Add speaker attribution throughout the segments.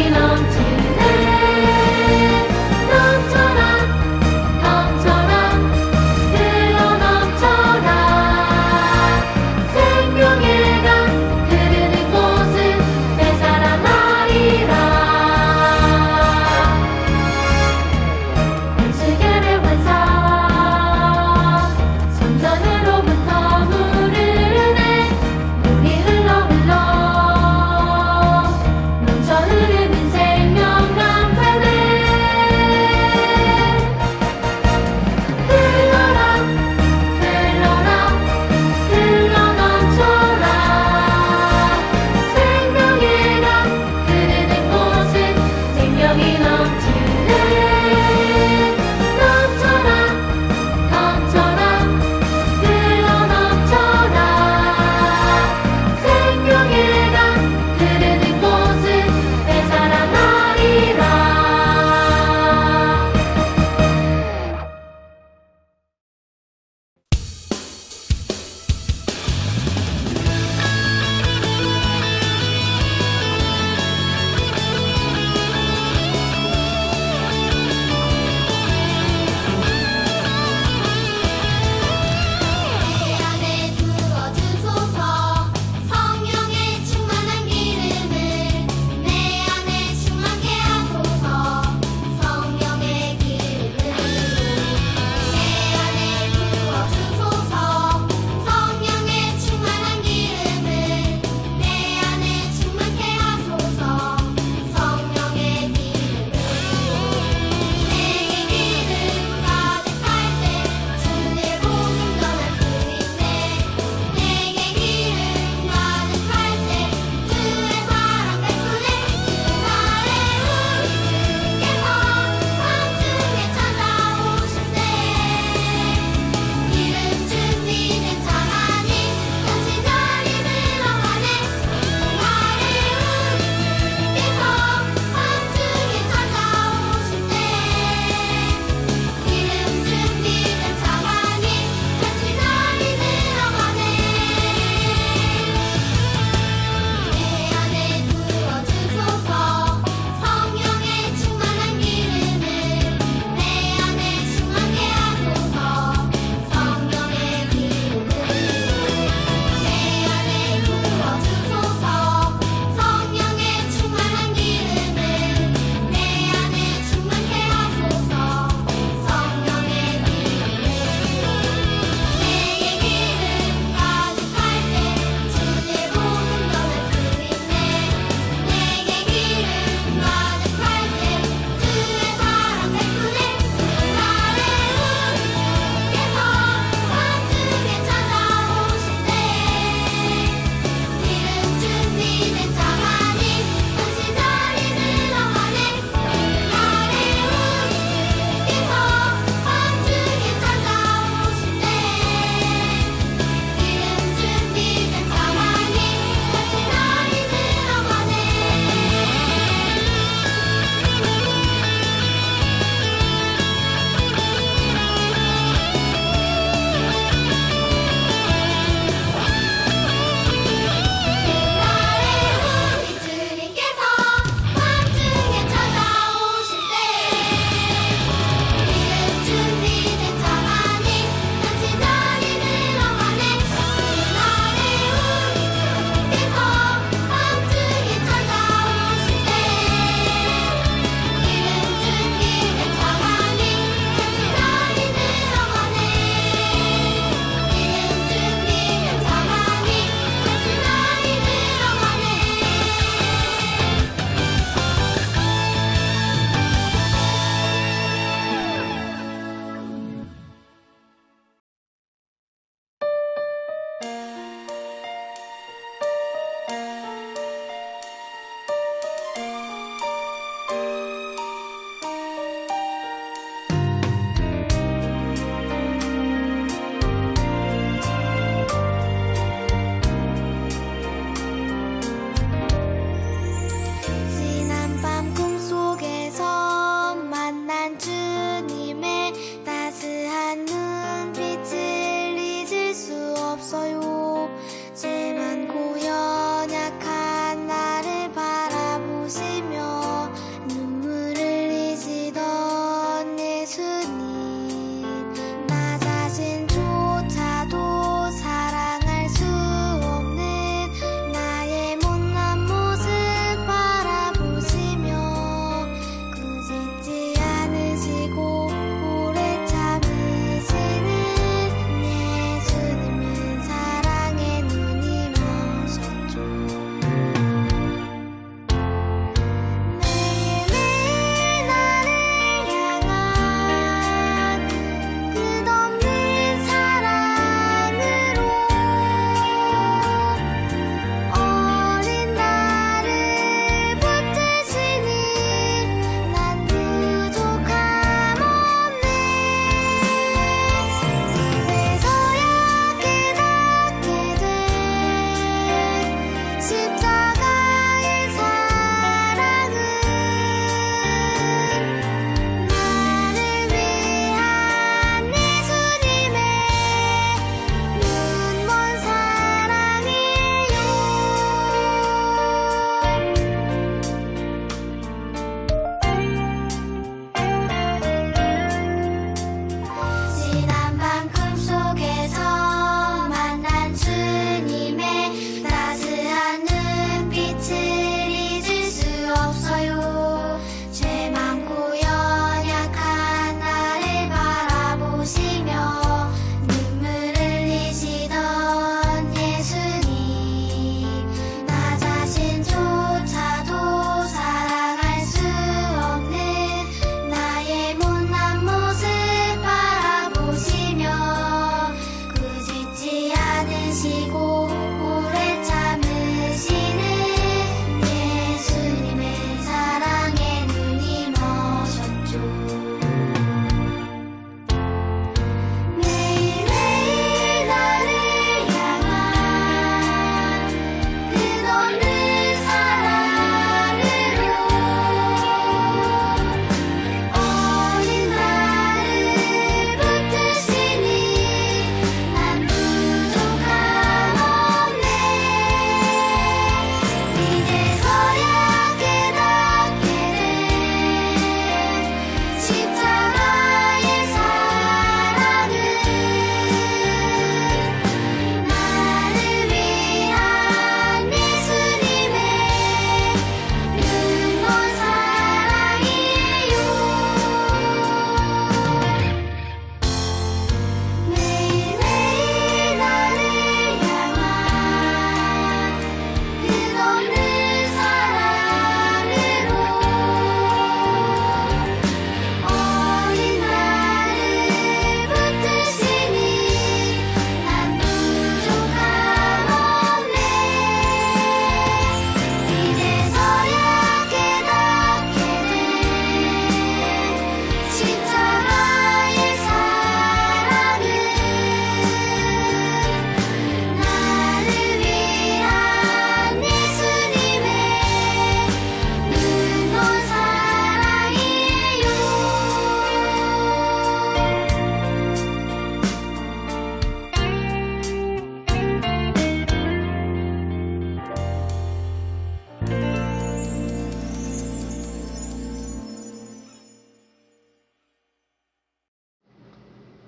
Speaker 1: 흘러 넘쳐 흐르는 생명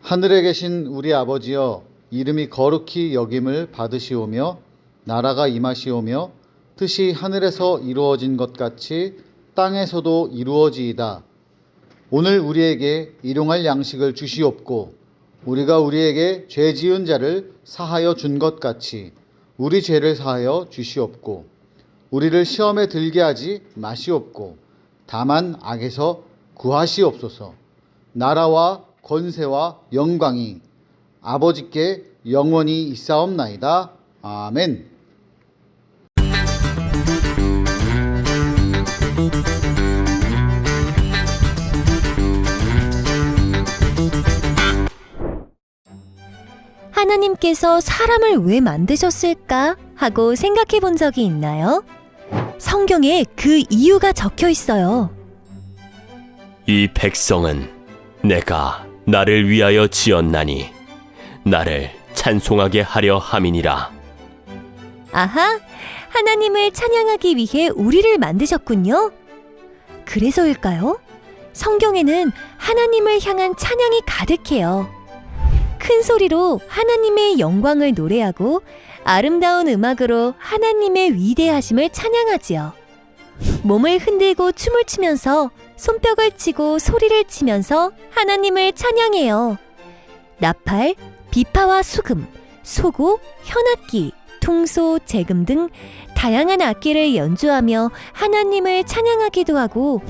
Speaker 1: 하늘에 계신 우리 아버지여, 이름이 거룩히 여김을 받으시오며 나라가 임하시오며 뜻이 하늘에서 이루어진 것 같이 땅에서도 이루어지이다. 오늘 우리에게 일용할 양식을 주시옵고 우리가 우리에게 죄 지은 자를 사하여 준 것 같이 우리 죄를 사하여 주시옵고 우리를 시험에 들게 하지 마시옵고 다만 악에서 구하시옵소서. 나라와 권세와 영광이 아버지께 영원히 있사옵나이다. 아멘.
Speaker 2: 하나님께서 사람을 왜 만드셨을까 하고 생각해 본 적이 있나요? 성경에 그 이유가 적혀 있어요.
Speaker 3: 이 백성은 내가 나를 위하여 지었나니 나를 찬송하게 하려 함이니라.
Speaker 2: 아하, 하나님을 찬양하기 위해 우리를 만드셨군요. 그래서일까요? 성경에는 하나님을 향한 찬양이 가득해요. 큰 소리로 하나님의 영광을 노래하고 아름다운 음악으로 하나님의 위대하심을 찬양하지요. 몸을 흔들고 춤을 추면서 손뼉을 치고 소리를 치면서 하나님을 찬양해요. 나팔, 비파와 수금, 소고, 현악기, 퉁소, 재금 등 다양한 악기를 연주하며 하나님을 찬양하기도 하고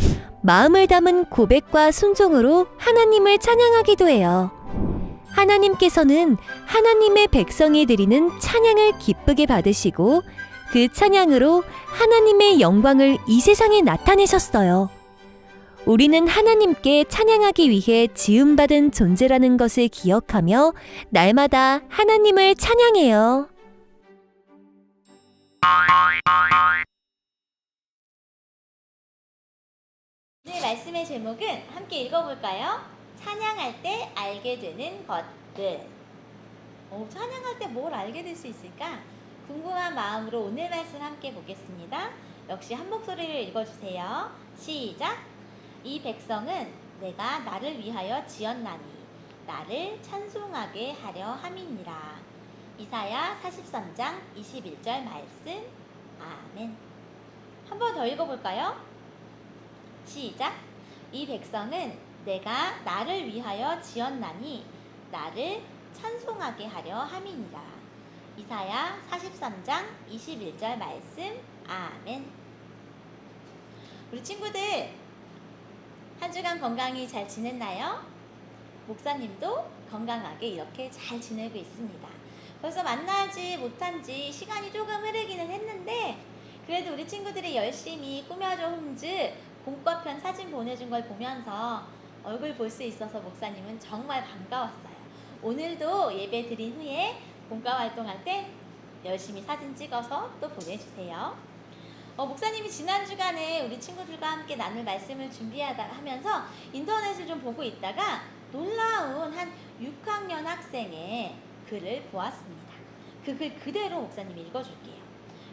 Speaker 2: 마음을 담은 고백과 순종으로 하나님을 찬양하기도 해요. 하나님께서는 하나님의 백성이 드리는 찬양을 기쁘게 받으시고 그 찬양으로 하나님의 영광을 이 세상에 나타내셨어요. 우리는 하나님께 찬양하기 위해 지음받은 존재라는 것을 기억하며 날마다 하나님을 찬양해요.
Speaker 4: 오늘 말씀의 제목은 함께 읽어볼까요? 찬양할 때 알게 되는 것들. 찬양할 때 뭘 알게 될 수 있을까? 궁금한 마음으로 오늘 말씀 함께 보겠습니다. 역시 한 목소리를 읽어주세요. 시작! 이 백성은 내가 나를 위하여 지었나니 나를 찬송하게 하려 함이니라. 이사야 43장 21절 말씀. 아멘. 한 번 더 읽어볼까요? 시작! 이 백성은 내가 나를 위하여 지었나니 나를 찬송하게 하려 함이니라. 이사야 43장 21절 말씀. 아멘. 우리 친구들 한 주간 건강히 잘 지냈나요? 목사님도 건강하게 이렇게 잘 지내고 있습니다. 벌써 만나지 못한 지 시간이 조금 흐르기는 했는데 그래도 우리 친구들이 열심히 꾸며줘 홈즈 봄꽃편 사진 보내준 걸 보면서 얼굴 볼 수 있어서 목사님은 정말 반가웠어요. 오늘도 예배 드린 후에 봄과 활동할 때 열심히 사진 찍어서 또 보내주세요. 목사님이 지난 주간에 우리 친구들과 함께 나눌 말씀을 하면서 인터넷을 좀 보고 있다가 놀라운 한 6학년 학생의 글을 보았습니다. 그 글 그대로 목사님이 읽어줄게요.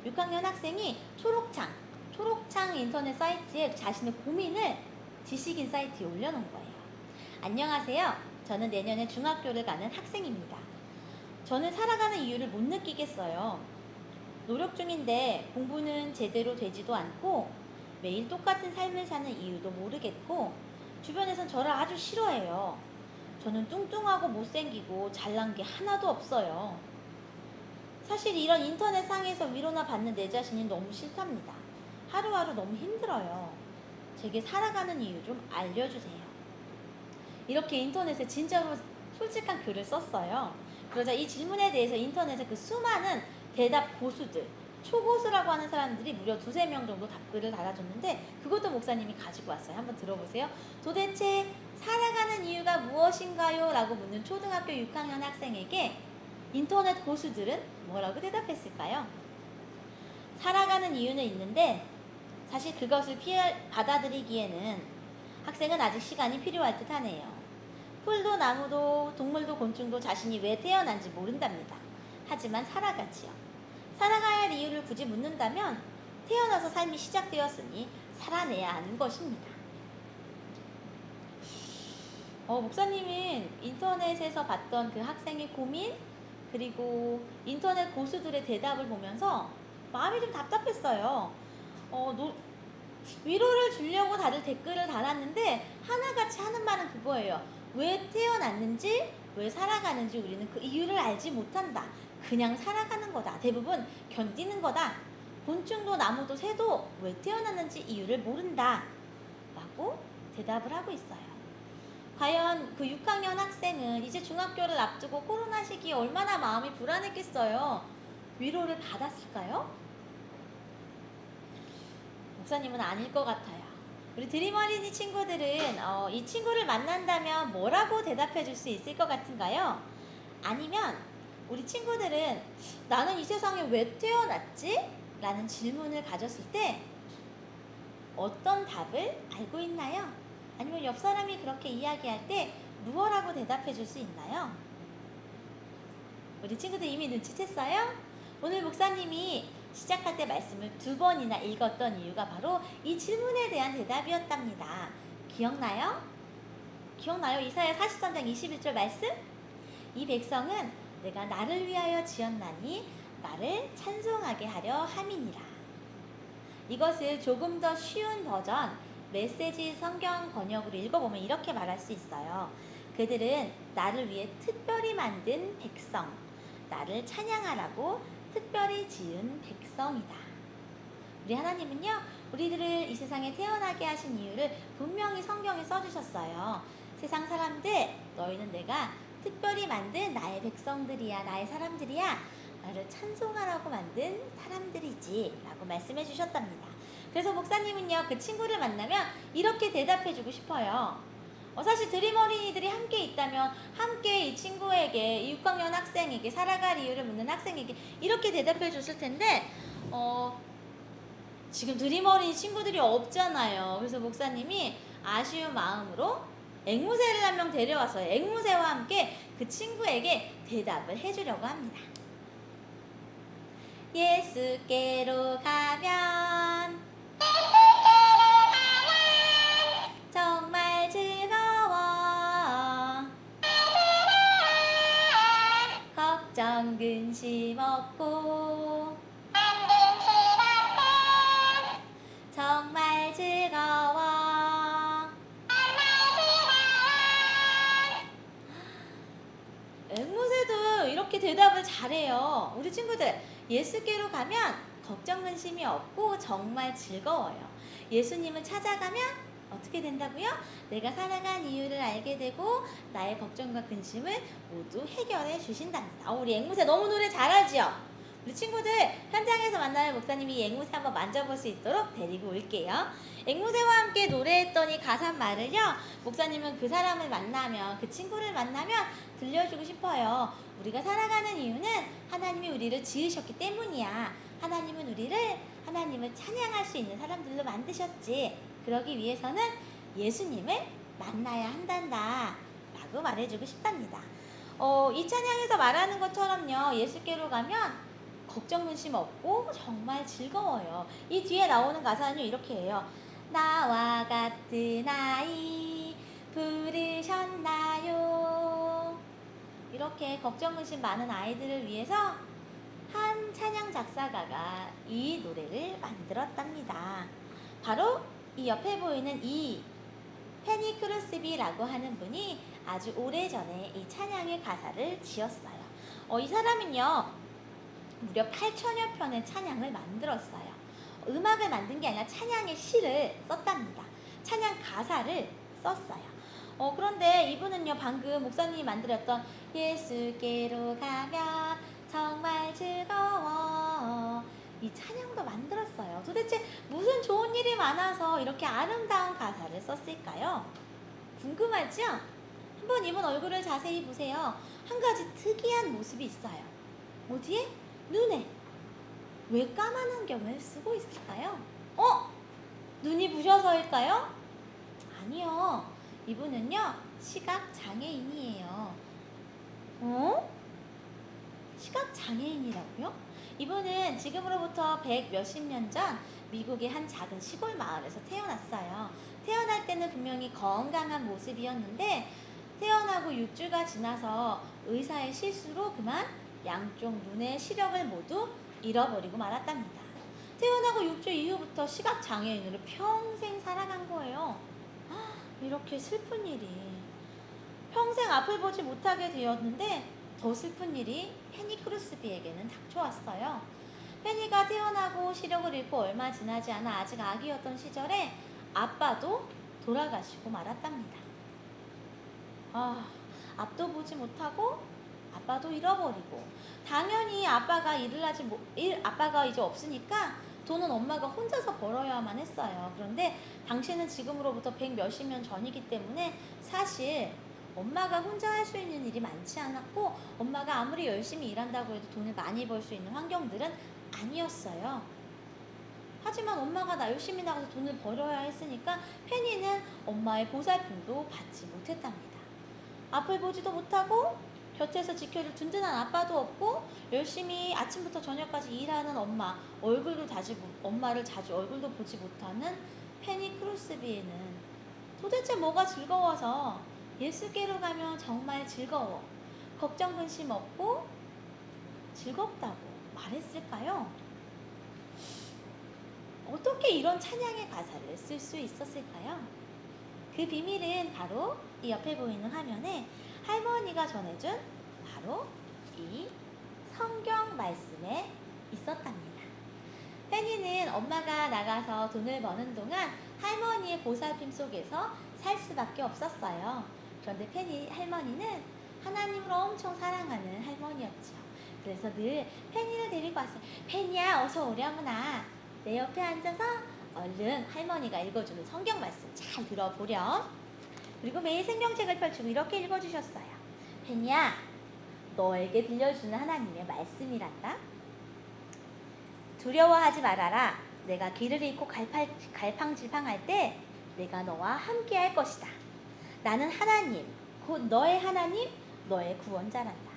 Speaker 4: 6학년 학생이 초록창 인터넷 사이트에 자신의 고민을 지식인 사이트에 올려놓은 거예요. 안녕하세요. 저는 내년에 중학교를 가는 학생입니다. 저는 살아가는 이유를 못 느끼겠어요. 노력 중인데 공부는 제대로 되지도 않고 매일 똑같은 삶을 사는 이유도 모르겠고 주변에선 저를 아주 싫어해요. 저는 뚱뚱하고 못생기고 잘난 게 하나도 없어요. 사실 이런 인터넷 상에서 위로나 받는 내 자신이 너무 싫답니다. 하루하루 너무 힘들어요. 제게 살아가는 이유 좀 알려주세요. 이렇게 인터넷에 진짜로 솔직한 글을 썼어요. 그러자 이 질문에 대해서 인터넷에 그 수많은 대답 고수들, 초고수라고 하는 사람들이 무려 2-3명 정도 답글을 달아줬는데 그것도 목사님이 가지고 왔어요. 한번 들어보세요. 도대체 살아가는 이유가 무엇인가요? 라고 묻는 초등학교 6학년 학생에게 인터넷 고수들은 뭐라고 대답했을까요? 살아가는 이유는 있는데 사실 그것을 받아들이기에는 학생은 아직 시간이 필요할 듯 하네요. 풀도 나무도 동물도 곤충도 자신이 왜 태어난지 모른답니다. 하지만 살아가지요. 살아가야 할 이유를 굳이 묻는다면 태어나서 삶이 시작되었으니 살아내야 하는 것입니다. 목사님은 인터넷에서 봤던 그 학생의 고민, 그리고 인터넷 고수들의 대답을 보면서 마음이 좀 답답했어요. 위로를 주려고 다들 댓글을 달았는데 하나같이 하는 말은 그거예요. 왜 태어났는지, 왜 살아가는지 우리는 그 이유를 알지 못한다. 그냥 살아가는 거다. 대부분 견디는 거다. 곤충도 나무도 새도 왜 태어났는지 이유를 모른다. 라고 대답을 하고 있어요. 과연 그 6학년 학생은 이제 중학교를 앞두고 코로나 시기에 얼마나 마음이 불안했겠어요. 위로를 받았을까요? 목사님은 아닐 것 같아요. 우리 드림 어린이 친구들은 이 친구를 만난다면 뭐라고 대답해 줄 수 있을 것 같은가요? 아니면 우리 친구들은 나는 이 세상에 왜 태어났지? 라는 질문을 가졌을 때 어떤 답을 알고 있나요? 아니면 옆 사람이 그렇게 이야기할 때 무엇라고 대답해 줄 수 있나요? 우리 친구들 이미 눈치챘어요? 오늘 목사님이 시작할 때 말씀을 2번이나 읽었던 이유가 바로 이 질문에 대한 대답이었답니다. 기억나요? 기억나요? 이사야 43장 21절 말씀? 이 백성은 내가 나를 위하여 지었나니 나를 찬송하게 하려 함이니라. 이것을 조금 더 쉬운 버전 메시지 성경 번역으로 읽어보면 이렇게 말할 수 있어요. 그들은 나를 위해 특별히 만든 백성, 나를 찬양하라고 특별히 지은 백성이다. 우리 하나님은요, 우리들을 이 세상에 태어나게 하신 이유를 분명히 성경에 써주셨어요. 세상 사람들, 너희는 내가 특별히 만든 나의 백성들이야, 나의 사람들이야, 나를 찬송하라고 만든 사람들이지 라고 말씀해 주셨답니다. 그래서 목사님은요, 그 친구를 만나면 이렇게 대답해 주고 싶어요. 사실 드림 어린이들이 함께 있다면 함께 이 친구에게, 이 6학년 학생에게, 살아갈 이유를 묻는 학생에게 이렇게 대답해 줬을 텐데 지금 드림 어린이 친구들이 없잖아요. 그래서 목사님이 아쉬운 마음으로 앵무새를 한 명 데려와서요, 앵무새와 함께 그 친구에게 대답을 해주려고 합니다. 예수께로 가면 정말 즐거워. 걱정 근심 없고 정말 즐거워. 앵무새도 이렇게 대답을 잘해요. 우리 친구들, 예수께로 가면 걱정 근심이 없고 정말 즐거워요. 예수님을 찾아가면 어떻게 된다고요? 내가 살아간 이유를 알게 되고 나의 걱정과 근심을 모두 해결해 주신답니다. 우리 앵무새 너무 노래 잘하지요? 우리 친구들 현장에서 만나는 목사님이 이 앵무새 한번 만져볼 수 있도록 데리고 올게요. 앵무새와 함께 노래했더니 가사 말을요, 목사님은 그 사람을 만나면, 그 친구를 만나면 들려주고 싶어요. 우리가 살아가는 이유는 하나님이 우리를 지으셨기 때문이야. 하나님을 찬양할 수 있는 사람들로 만드셨지. 그러기 위해서는 예수님을 만나야 한단다 라고 말해주고 싶답니다. 이 찬양에서 말하는 것처럼요, 예수께로 가면 걱정 근심 없고 정말 즐거워요. 이 뒤에 나오는 가사는요, 이렇게 해요. 나와 같은 아이 부르셨나요? 이렇게 걱정 근심 많은 아이들을 위해서 한 찬양 작사가가 이 노래를 만들었답니다. 바로 이 옆에 보이는 이 페니 크루스비라고 하는 분이 아주 오래전에 이 찬양의 가사를 지었어요. 이 사람은요, 무려 8천여 편의 찬양을 만들었어요. 음악을 만든 게 아니라 찬양의 시를 썼답니다. 찬양 가사를 썼어요. 그런데 이분은요, 방금 목사님이 만들었던 예수께로 가면 정말 즐거워, 이 찬양도 만들었어요. 도대체 무슨 좋은 일이 많아서 이렇게 아름다운 가사를 썼을까요? 궁금하죠? 한번 이분 얼굴을 자세히 보세요. 한 가지 특이한 모습이 있어요. 어디에? 눈에. 왜 까만 안경을 쓰고 있을까요? 눈이 부셔서일까요? 아니요. 이분은요, 시각장애인이에요. 시각장애인이라고요? 이분은 지금으로부터 100 몇십 년 전 미국의 한 작은 시골 마을에서 태어났어요. 태어날 때는 분명히 건강한 모습이었는데 태어나고 6주가 지나서 의사의 실수로 그만 양쪽 눈의 시력을 모두 잃어버리고 말았답니다. 태어나고 6주 이후부터 시각장애인으로 평생 살아간 거예요. 이렇게 슬픈 일이. 평생 앞을 보지 못하게 되었는데 더 슬픈 일이 페니 크루스비에게는 닥쳐왔어요. 페니가 태어나고 시력을 잃고 얼마 지나지 않아 아직 아기였던 시절에 아빠도 돌아가시고 말았답니다. 앞도 보지 못하고 아빠도 잃어버리고, 당연히 아빠가 아빠가 이제 없으니까 돈은 엄마가 혼자서 벌어야만 했어요. 그런데 당시에는 지금으로부터 100 몇십 년 전이기 때문에 사실 엄마가 혼자 할 수 있는 일이 많지 않았고, 엄마가 아무리 열심히 일한다고 해도 돈을 많이 벌 수 있는 환경들은 아니었어요. 하지만 엄마가 열심히 나가서 돈을 벌어야 했으니까 페니는 엄마의 보살핌도 받지 못했답니다. 앞을 보지도 못하고 곁에서 지켜줄 든든한 아빠도 없고, 열심히 아침부터 저녁까지 일하는 엄마를 자주 얼굴도 보지 못하는 페니 크루스비에는 도대체 뭐가 즐거워서 예수께로 가면 정말 즐거워, 걱정 근심 없고 즐겁다고 말했을까요? 어떻게 이런 찬양의 가사를 쓸 수 있었을까요? 그 비밀은 바로 이 옆에 보이는 화면에 할머니가 전해준 바로 이 성경 말씀에 있었답니다. 페니는 엄마가 나가서 돈을 버는 동안 할머니의 보살핌 속에서 살 수밖에 없었어요. 그런데 할머니는 하나님을 엄청 사랑하는 할머니였죠. 그래서 늘 페니를 데리고 왔어요. 페니야, 어서 오려무나. 내 옆에 앉아서 얼른 할머니가 읽어주는 성경 말씀 잘 들어보렴. 그리고 매일 성경책을 펼치고 이렇게 읽어주셨어요. 페니야, 너에게 들려주는 하나님의 말씀이란다. 두려워하지 말아라. 내가 길을 잃고 갈팡질팡할 때 내가 너와 함께 할 것이다. 나는 하나님, 곧 너의 하나님, 너의 구원자란다.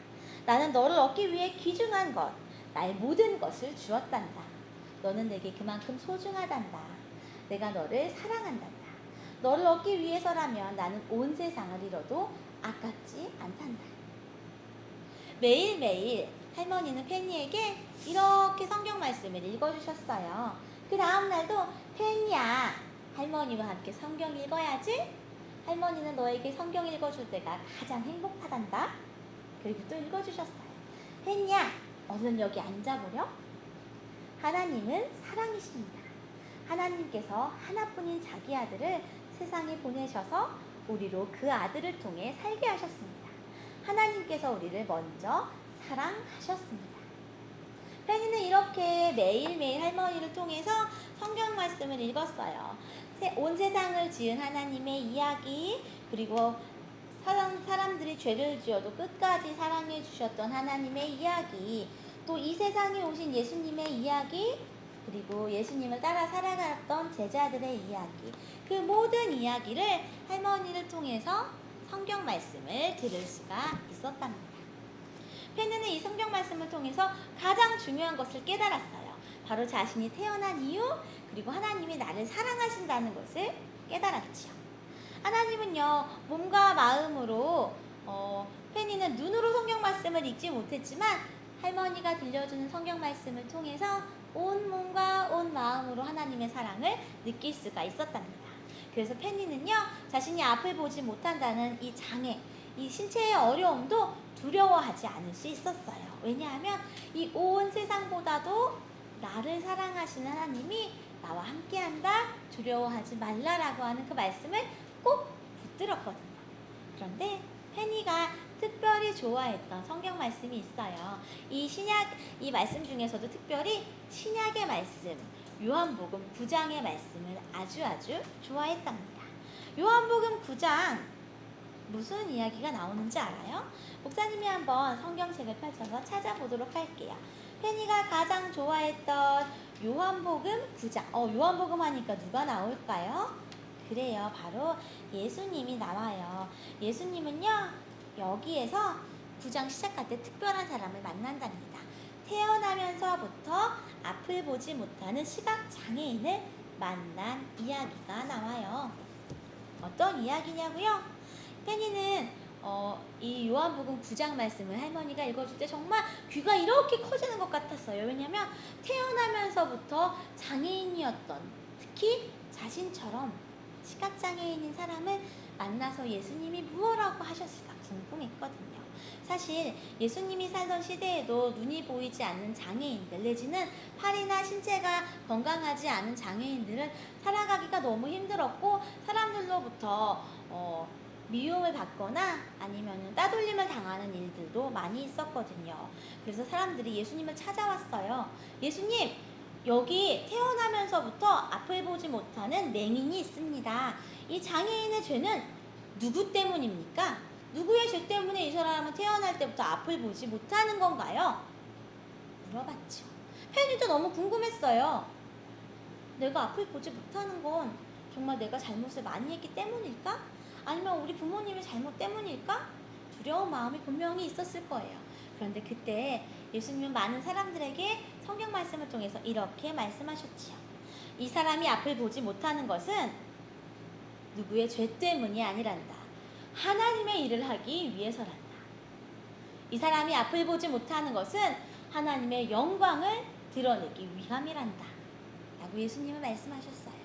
Speaker 4: 나는 너를 얻기 위해 귀중한 것, 나의 모든 것을 주었단다. 너는 내게 그만큼 소중하단다. 내가 너를 사랑한단다. 너를 얻기 위해서라면 나는 온 세상을 잃어도 아깝지 않단다. 매일매일 할머니는 페니에게 이렇게 성경 말씀을 읽어주셨어요. 그 다음 날도 페니야, 할머니와 함께 성경 읽어야지. 할머니는 너에게 성경 읽어줄 때가 가장 행복하단다. 그리고 또 읽어주셨어요. 페니야, 얼른 여기 앉아보렴. 하나님은 사랑이십니다. 하나님께서 하나뿐인 자기 아들을 세상에 보내셔서 우리로 그 아들을 통해 살게 하셨습니다. 하나님께서 우리를 먼저 사랑하셨습니다. 페니는 이렇게 매일매일 할머니를 통해서 성경 말씀을 읽었어요. 온 세상을 지은 하나님의 이야기, 그리고 사람들이 죄를 지어도 끝까지 사랑해 주셨던 하나님의 이야기, 또 이 세상에 오신 예수님의 이야기, 그리고 예수님을 따라 살아갔던 제자들의 이야기, 그 모든 이야기를 할머니를 통해서 성경 말씀을 들을 수가 있었답니다. 페니는 이 성경 말씀을 통해서 가장 중요한 것을 깨달았어요. 바로 자신이 태어난 이유, 그리고 하나님이 나를 사랑하신다는 것을 깨달았지요. 하나님은요, 몸과 마음으로 페니는 눈으로 성경 말씀을 읽지 못했지만 할머니가 들려주는 성경 말씀을 통해서 온 몸과 온 마음으로 하나님의 사랑을 느낄 수가 있었답니다. 그래서 페니는요, 자신이 앞을 보지 못한다는 이 장애, 이 신체의 어려움도 두려워하지 않을 수 있었어요. 왜냐하면 이 온 세상보다도 나를 사랑하시는 하나님이 나와 함께한다, 두려워하지 말라라고 하는 그 말씀을 꼭 붙들었거든요. 그런데 페니가 특별히 좋아했던 성경 말씀이 있어요. 이 말씀 중에서도 특별히 신약의 말씀, 요한복음 9장의 말씀을 아주 좋아했답니다. 요한복음 9장 무슨 이야기가 나오는지 알아요? 목사님이 한번 성경책을 펼쳐서 찾아보도록 할게요. 페니가 가장 좋아했던 요한복음 9장. 요한복음 하니까 누가 나올까요? 그래요, 바로 예수님이 나와요. 예수님은요, 여기에서 9장 시작할 때 특별한 사람을 만난답니다. 태어나면서부터 앞을 보지 못하는 시각장애인을 만난 이야기가 나와요. 어떤 이야기냐고요? 페니는 이 요한복음 9장 말씀을 할머니가 읽어줄 때 정말 귀가 이렇게 커지는 것 같았어요. 왜냐하면 태어나면서부터 장애인이었던, 특히 자신처럼 시각장애인인 사람을 만나서 예수님이 무엇라고 하셨을까 궁금했거든요. 사실 예수님이 살던 시대에도 눈이 보이지 않는 장애인들 내지는 팔이나 신체가 건강하지 않은 장애인들은 살아가기가 너무 힘들었고 사람들로부터 미움을 받거나 아니면 따돌림을 당하는 일들도 많이 있었거든요. 그래서 사람들이 예수님을 찾아왔어요. 예수님, 여기 태어나면서부터 앞을 보지 못하는 맹인이 있습니다. 이 장애인의 죄는 누구 때문입니까? 누구의 죄 때문에 이 사람은 태어날 때부터 앞을 보지 못하는 건가요? 물어봤죠. 페니도 너무 궁금했어요. 내가 앞을 보지 못하는 건 정말 내가 잘못을 많이 했기 때문일까? 아니면 우리 부모님의 잘못 때문일까? 두려운 마음이 분명히 있었을 거예요. 그런데 그때 예수님은 많은 사람들에게 성경 말씀을 통해서 이렇게 말씀하셨지요. 이 사람이 앞을 보지 못하는 것은 누구의 죄 때문이 아니란다. 하나님의 일을 하기 위해서란다. 이 사람이 앞을 보지 못하는 것은 하나님의 영광을 드러내기 위함이란다. 라고 예수님은 말씀하셨어요.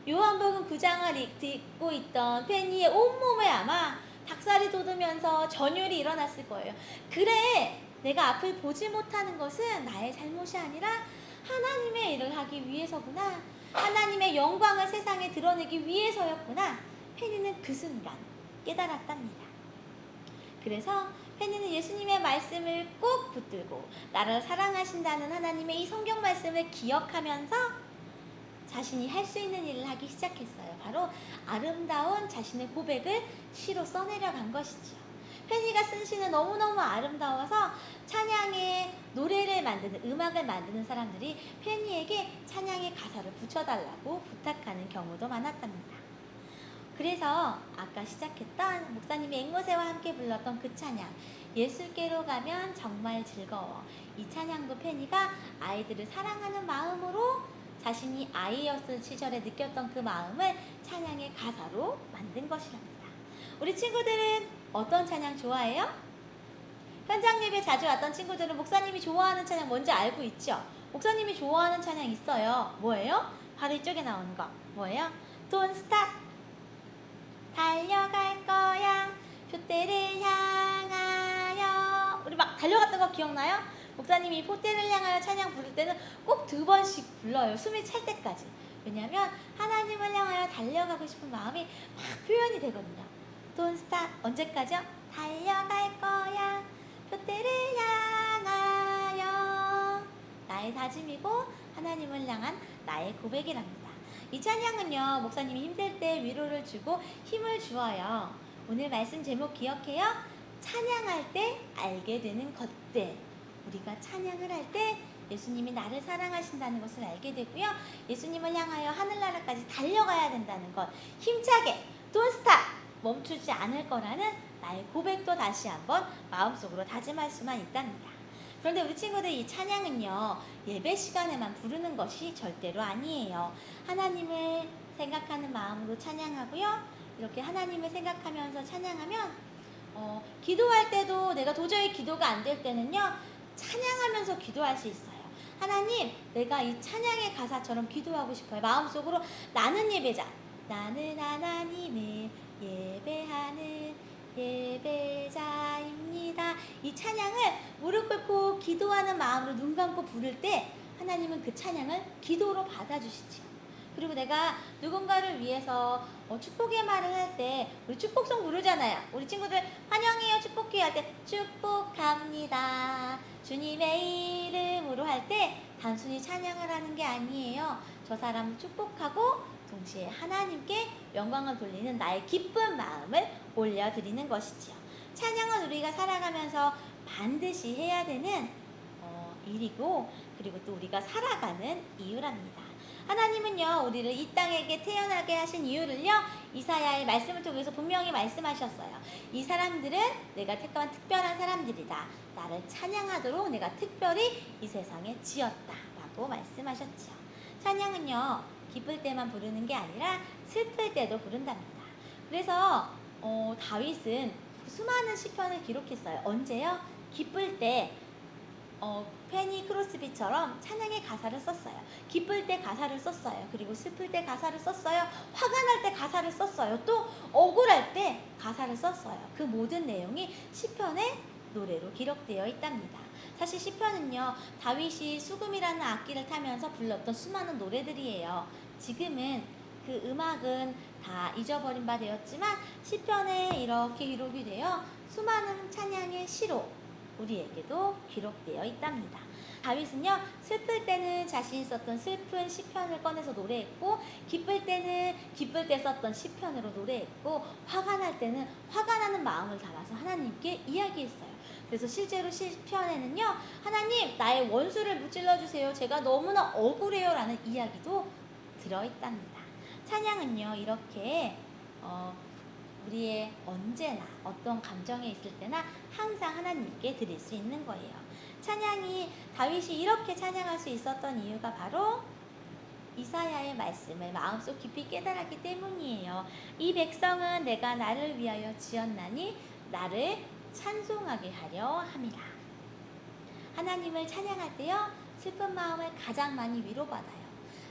Speaker 4: 요한복음 9장을 읽고 있던 페니의 온몸에 아마 닭살이 돋으면서 전율이 일어났을 거예요. 그래, 내가 앞을 보지 못하는 것은 나의 잘못이 아니라 하나님의 일을 하기 위해서구나. 하나님의 영광을 세상에 드러내기 위해서였구나. 페니는 그 순간 깨달았답니다. 그래서 페니는 예수님의 말씀을 꼭 붙들고 나를 사랑하신다는 하나님의 이 성경 말씀을 기억하면서 자신이 할 수 있는 일을 하기 시작했어요. 바로 아름다운 자신의 고백을 시로 써내려간 것이지요. 페니가 쓴 시는 너무너무 아름다워서 찬양의 노래를 만드는, 음악을 만드는 사람들이 페니에게 찬양의 가사를 붙여달라고 부탁하는 경우도 많았답니다. 그래서 아까 시작했던 목사님이 앵무새와 함께 불렀던 그 찬양, 예수께로 가면 정말 즐거워. 이 찬양도 페니가 아이들을 사랑하는 마음으로 자신이 아이였을 시절에 느꼈던 그 마음을 찬양의 가사로 만든 것이랍니다. 우리 친구들은 어떤 찬양 좋아해요? 현장 예배 자주 왔던 친구들은 목사님이 좋아하는 찬양 뭔지 알고 있죠? 목사님이 좋아하는 찬양 있어요. 뭐예요? 바로 이쪽에 나오는 거. 뭐예요? Don't stop. 달려갈 거야. 표대를 향하여. 우리 막 달려갔던 거 기억나요? 목사님이 포대를 향하여 찬양 부를 때는 꼭 2번씩 불러요. 숨이 찰 때까지. 왜냐하면 하나님을 향하여 달려가고 싶은 마음이 막 표현이 되거든요. Don't stop. 언제까지요? 달려갈 거야. 표대를 향하여. 나의 다짐이고 하나님을 향한 나의 고백이랍니다. 이 찬양은요, 목사님이 힘들 때 위로를 주고 힘을 주어요. 오늘 말씀 제목 기억해요? 찬양할 때 알게 되는 것들. 우리가 찬양을 할 때 예수님이 나를 사랑하신다는 것을 알게 되고요. 예수님을 향하여 하늘나라까지 달려가야 된다는 것. 힘차게 Don't stop. 멈추지 않을 거라는 나의 고백도 다시 한번 마음속으로 다짐할 수만 있답니다. 그런데 우리 친구들, 이 찬양은요, 예배 시간에만 부르는 것이 절대로 아니에요. 하나님을 생각하는 마음으로 찬양하고요. 이렇게 하나님을 생각하면서 찬양하면 기도할 때도 내가 도저히 기도가 안 될 때는요, 찬양하면서 기도할 수 있어요. 하나님, 내가 이 찬양의 가사처럼 기도하고 싶어요. 마음속으로 나는 예배자, 나는 하나님을 예배하는 예배자입니다. 이 찬양을 무릎 꿇고 기도하는 마음으로 눈 감고 부를 때 하나님은 그 찬양을 기도로 받아주시죠. 그리고 내가 누군가를 위해서 축복의 말을 할 때 우리 축복송 부르잖아요. 우리 친구들 환영해요, 축복해요 할 때 축복합니다. 주님의 이름으로 할 때 단순히 찬양을 하는 게 아니에요. 저 사람을 축복하고 동시에 하나님께 영광을 돌리는 나의 기쁜 마음을 올려드리는 것이지요. 찬양은 우리가 살아가면서 반드시 해야 되는 일이고, 그리고 또 우리가 살아가는 이유랍니다. 하나님은요, 우리를 이 땅에게 태어나게 하신 이유를요, 이사야의 말씀을 통해서 분명히 말씀하셨어요. 이 사람들은 내가 택한 특별한 사람들이다. 나를 찬양하도록 내가 특별히 이 세상에 지었다. 라고 말씀하셨죠. 찬양은요, 기쁠 때만 부르는 게 아니라 슬플 때도 부른답니다. 그래서 다윗은 수많은 시편을 기록했어요. 언제요? 기쁠 때 페니 크로스비처럼 찬양의 가사를 썼어요. 기쁠 때 가사를 썼어요. 그리고 슬플 때 가사를 썼어요. 화가 날 때 가사를 썼어요. 또 억울할 때 가사를 썼어요. 그 모든 내용이 시편의 노래로 기록되어 있답니다. 사실 시편은요, 다윗이 수금이라는 악기를 타면서 불렀던 수많은 노래들이에요. 지금은 그 음악은 다 잊어버린 바 되었지만 시편에 이렇게 기록이 되어 수많은 찬양의 시로 우리에게도 기록되어 있답니다. 다윗은요, 슬플 때는 자신이 썼던 슬픈 시편을 꺼내서 노래했고, 기쁠 때는 기쁠 때 썼던 시편으로 노래했고, 화가 날 때는 화가 나는 마음을 담아서 하나님께 이야기했어요. 그래서 실제로 시편에는요, 하나님 나의 원수를 무찔러 주세요, 제가 너무나 억울해요 라는 이야기도 들어있답니다. 찬양은요, 이렇게 우리의 언제나 어떤 감정에 있을 때나 항상 하나님께 드릴 수 있는 거예요. 찬양이 다윗이 이렇게 찬양할 수 있었던 이유가 바로 이사야의 말씀을 마음속 깊이 깨달았기 때문이에요. 이 백성은 내가 나를 위하여 지었나니 나를 찬송하게 하려 함이라. 하나님을 찬양할 때요, 슬픈 마음을 가장 많이 위로받아요.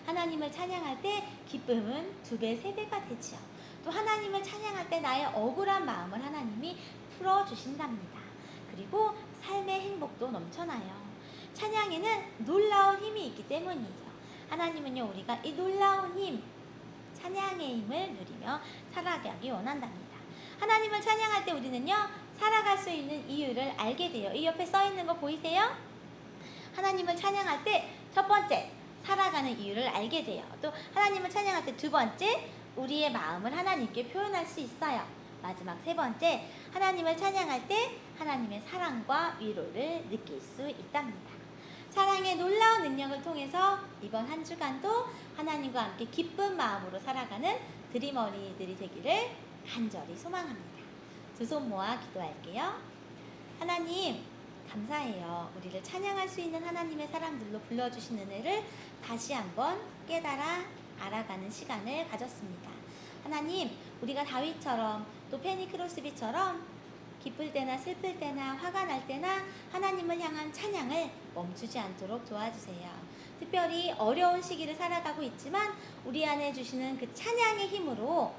Speaker 4: 하나님을 찬양할 때 기쁨은 2배, 3배가 되지요. 또 하나님을 찬양할 때 나의 억울한 마음을 하나님이 풀어주신답니다. 그리고 삶의 행복도 넘쳐나요. 찬양에는 놀라운 힘이 있기 때문이죠. 하나님은요, 우리가 이 놀라운 힘, 찬양의 힘을 누리며 살아가기 원한답니다. 하나님을 찬양할 때 우리는요, 살아갈 수 있는 이유를 알게 돼요. 이 옆에 써 있는 거 보이세요? 하나님을 찬양할 때 첫 번째, 살아가는 이유를 알게 돼요. 또 하나님을 찬양할 때 2번째, 우리의 마음을 하나님께 표현할 수 있어요. 마지막 3번째, 하나님을 찬양할 때 하나님의 사랑과 위로를 느낄 수 있답니다. 찬양의 놀라운 능력을 통해서 이번 한 주간도 하나님과 함께 기쁜 마음으로 살아가는 드림 어린이들이 되기를 간절히 소망합니다. 두 손 모아 기도할게요. 하나님, 감사해요. 우리를 찬양할 수 있는 하나님의 사람들로 불러주신 은혜를 다시 한번 깨달아 알아가는 시간을 가졌습니다. 하나님, 우리가 다윗처럼 또 페니 크로스비처럼 기쁠 때나 슬플 때나 화가 날 때나 하나님을 향한 찬양을 멈추지 않도록 도와주세요. 특별히 어려운 시기를 살아가고 있지만 우리 안에 주시는 그 찬양의 힘으로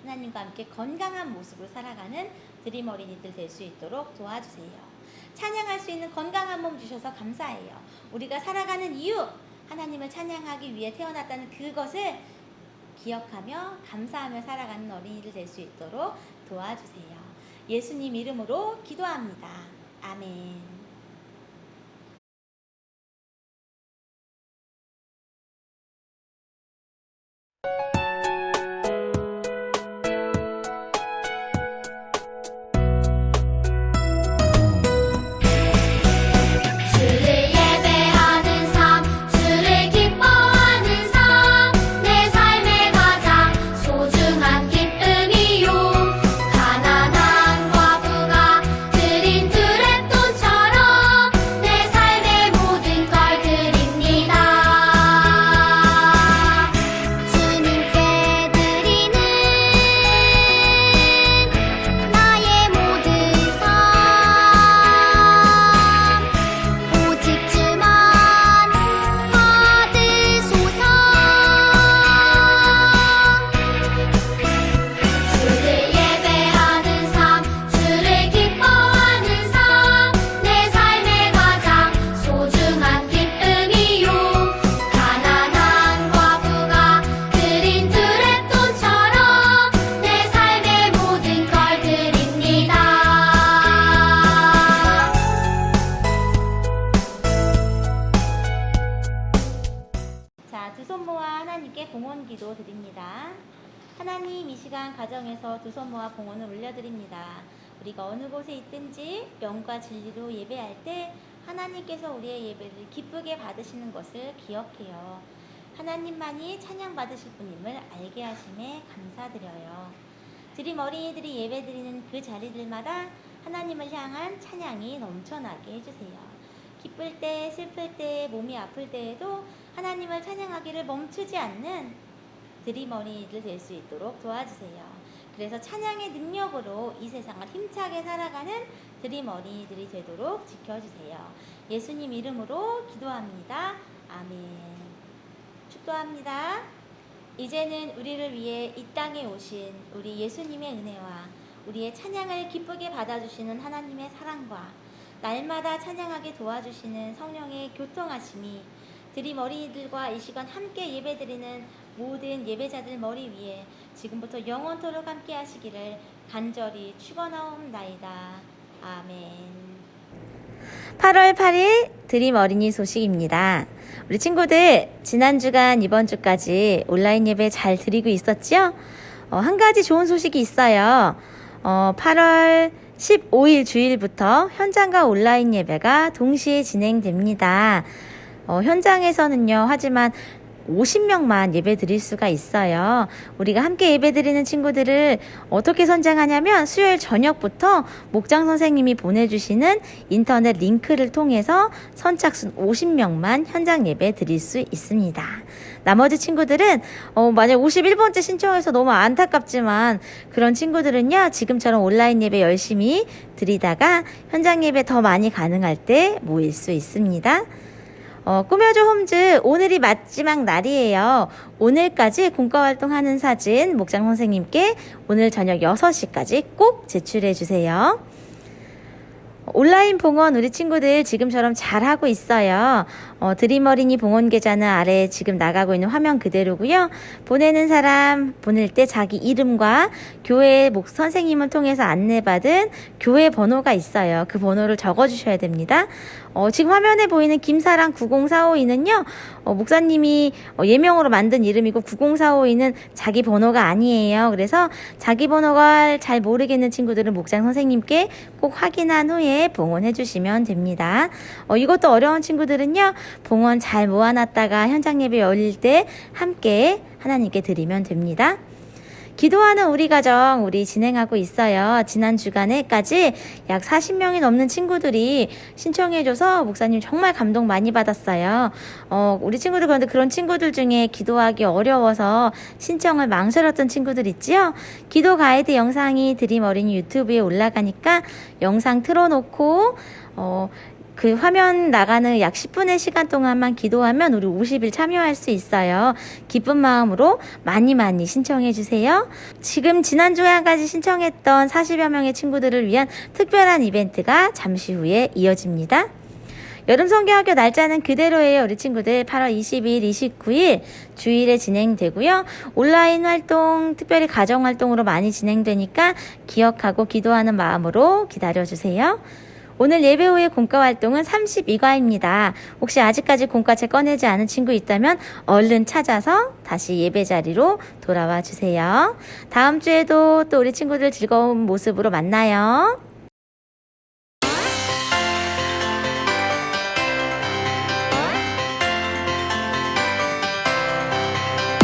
Speaker 4: 하나님과 함께 건강한 모습으로 살아가는 드림 어린이들 될 수 있도록 도와주세요. 찬양할 수 있는 건강한 몸 주셔서 감사해요. 우리가 살아가는 이유, 하나님을 찬양하기 위해 태어났다는 그것을 기억하며 감사하며 살아가는 어린이들 될 수 있도록 도와주세요. 예수님 이름으로 기도합니다. 아멘. 두 손 모아 하나님께 봉헌 기도 드립니다. 하나님, 이 시간 가정에서 두 손 모아 봉헌을 올려드립니다. 우리가 어느 곳에 있든지 영과 진리로 예배할 때 하나님께서 우리의 예배를 기쁘게 받으시는 것을 기억해요. 하나님만이 찬양 받으실 분임을 알게 하심에 감사드려요. 드림 어린이들이 예배드리는 그 자리들마다 하나님을 향한 찬양이 넘쳐나게 해주세요. 기쁠 때, 슬플 때, 몸이 아플 때에도 하나님을 찬양하기를 멈추지 않는 드림어린이들 될 수 있도록 도와주세요. 그래서 찬양의 능력으로 이 세상을 힘차게 살아가는 드림어린이들이 되도록 지켜주세요. 예수님 이름으로 기도합니다. 아멘. 축도합니다. 이제는 우리를 위해 이 땅에 오신 우리 예수님의 은혜와 우리의 찬양을 기쁘게 받아주시는 하나님의 사랑과 날마다 찬양하게 도와주시는 성령의 교통하심이 드림 어린이들과 이 시간 함께 예배드리는 모든 예배자들 머리 위에 지금부터 영원토록 함께 하시기를 간절히 축원하옵나이다. 아멘. 8월 8일 드림 어린이 소식입니다. 우리 친구들 지난 주간 이번 주까지 온라인 예배 잘 드리고 있었죠? 한 가지 좋은 소식이 있어요. 8월 15일 주일부터 현장과 온라인 예배가 동시에 진행됩니다. 현장에서는요, 하지만 50명만 예배 드릴 수가 있어요. 우리가 함께 예배 드리는 친구들을 어떻게 선정하냐면 수요일 저녁부터 목장 선생님이 보내주시는 인터넷 링크를 통해서 선착순 50명만 현장 예배 드릴 수 있습니다. 나머지 친구들은 만약 51번째 신청해서 너무 안타깝지만 그런 친구들은요, 지금처럼 온라인 예배 열심히 드리다가 현장 예배 더 많이 가능할 때 모일 수 있습니다. 꾸며줘 홈즈 오늘이 마지막 날이에요. 오늘까지 공과활동하는 사진 목장 선생님께 오늘 저녁 6시까지 꼭 제출해 주세요. 온라인 봉헌 우리 친구들 지금처럼 잘하고 있어요. 드림 어린이 봉헌 계좌는 아래 지금 나가고 있는 화면 그대로고요. 보내는 사람 보낼 때 자기 이름과 교회 선생님을 통해서 안내받은 교회 번호가 있어요. 그 번호를 적어주셔야 됩니다. 지금 화면에 보이는 김사랑 90452는요, 목사님이 예명으로 만든 이름이고 90452는 자기 번호가 아니에요. 그래서 자기 번호가 잘 모르겠는 친구들은 목장 선생님께 꼭 확인한 후에 봉헌해 주시면 됩니다. 이것도 어려운 친구들은요, 봉헌 잘 모아놨다가 현장 예배 열릴 때 함께 하나님께 드리면 됩니다. 기도하는 우리 가정 우리 진행하고 있어요. 지난 주간에까지 약 40명이 넘는 친구들이 신청해줘서 목사님 정말 감동 많이 받았어요. 우리 친구들 그런데 그런 친구들 중에 기도하기 어려워서 신청을 망설였던 친구들 있지요. 기도 가이드 영상이 드림 어린이 유튜브에 올라가니까 영상 틀어놓고 그 화면 나가는 약 10분의 시간 동안만 기도하면 우리 50일 참여할 수 있어요. 기쁜 마음으로 많이 신청해 주세요. 지금 지난주에까지 신청했던 40여 명의 친구들을 위한 특별한 이벤트가 잠시 후에 이어집니다. 여름 성경학교 날짜는 그대로예요. 우리 친구들 8월 20일, 29일 주일에 진행되고요. 온라인 활동, 특별히 가정 활동으로 많이 진행되니까 기억하고 기도하는 마음으로 기다려주세요. 오늘 예배 후의 공과 활동은 32과입니다. 혹시 아직까지 공과책 꺼내지 않은 친구 있다면 얼른 찾아서 다시 예배 자리로 돌아와 주세요. 다음 주에도 또 우리 친구들 즐거운 모습으로 만나요.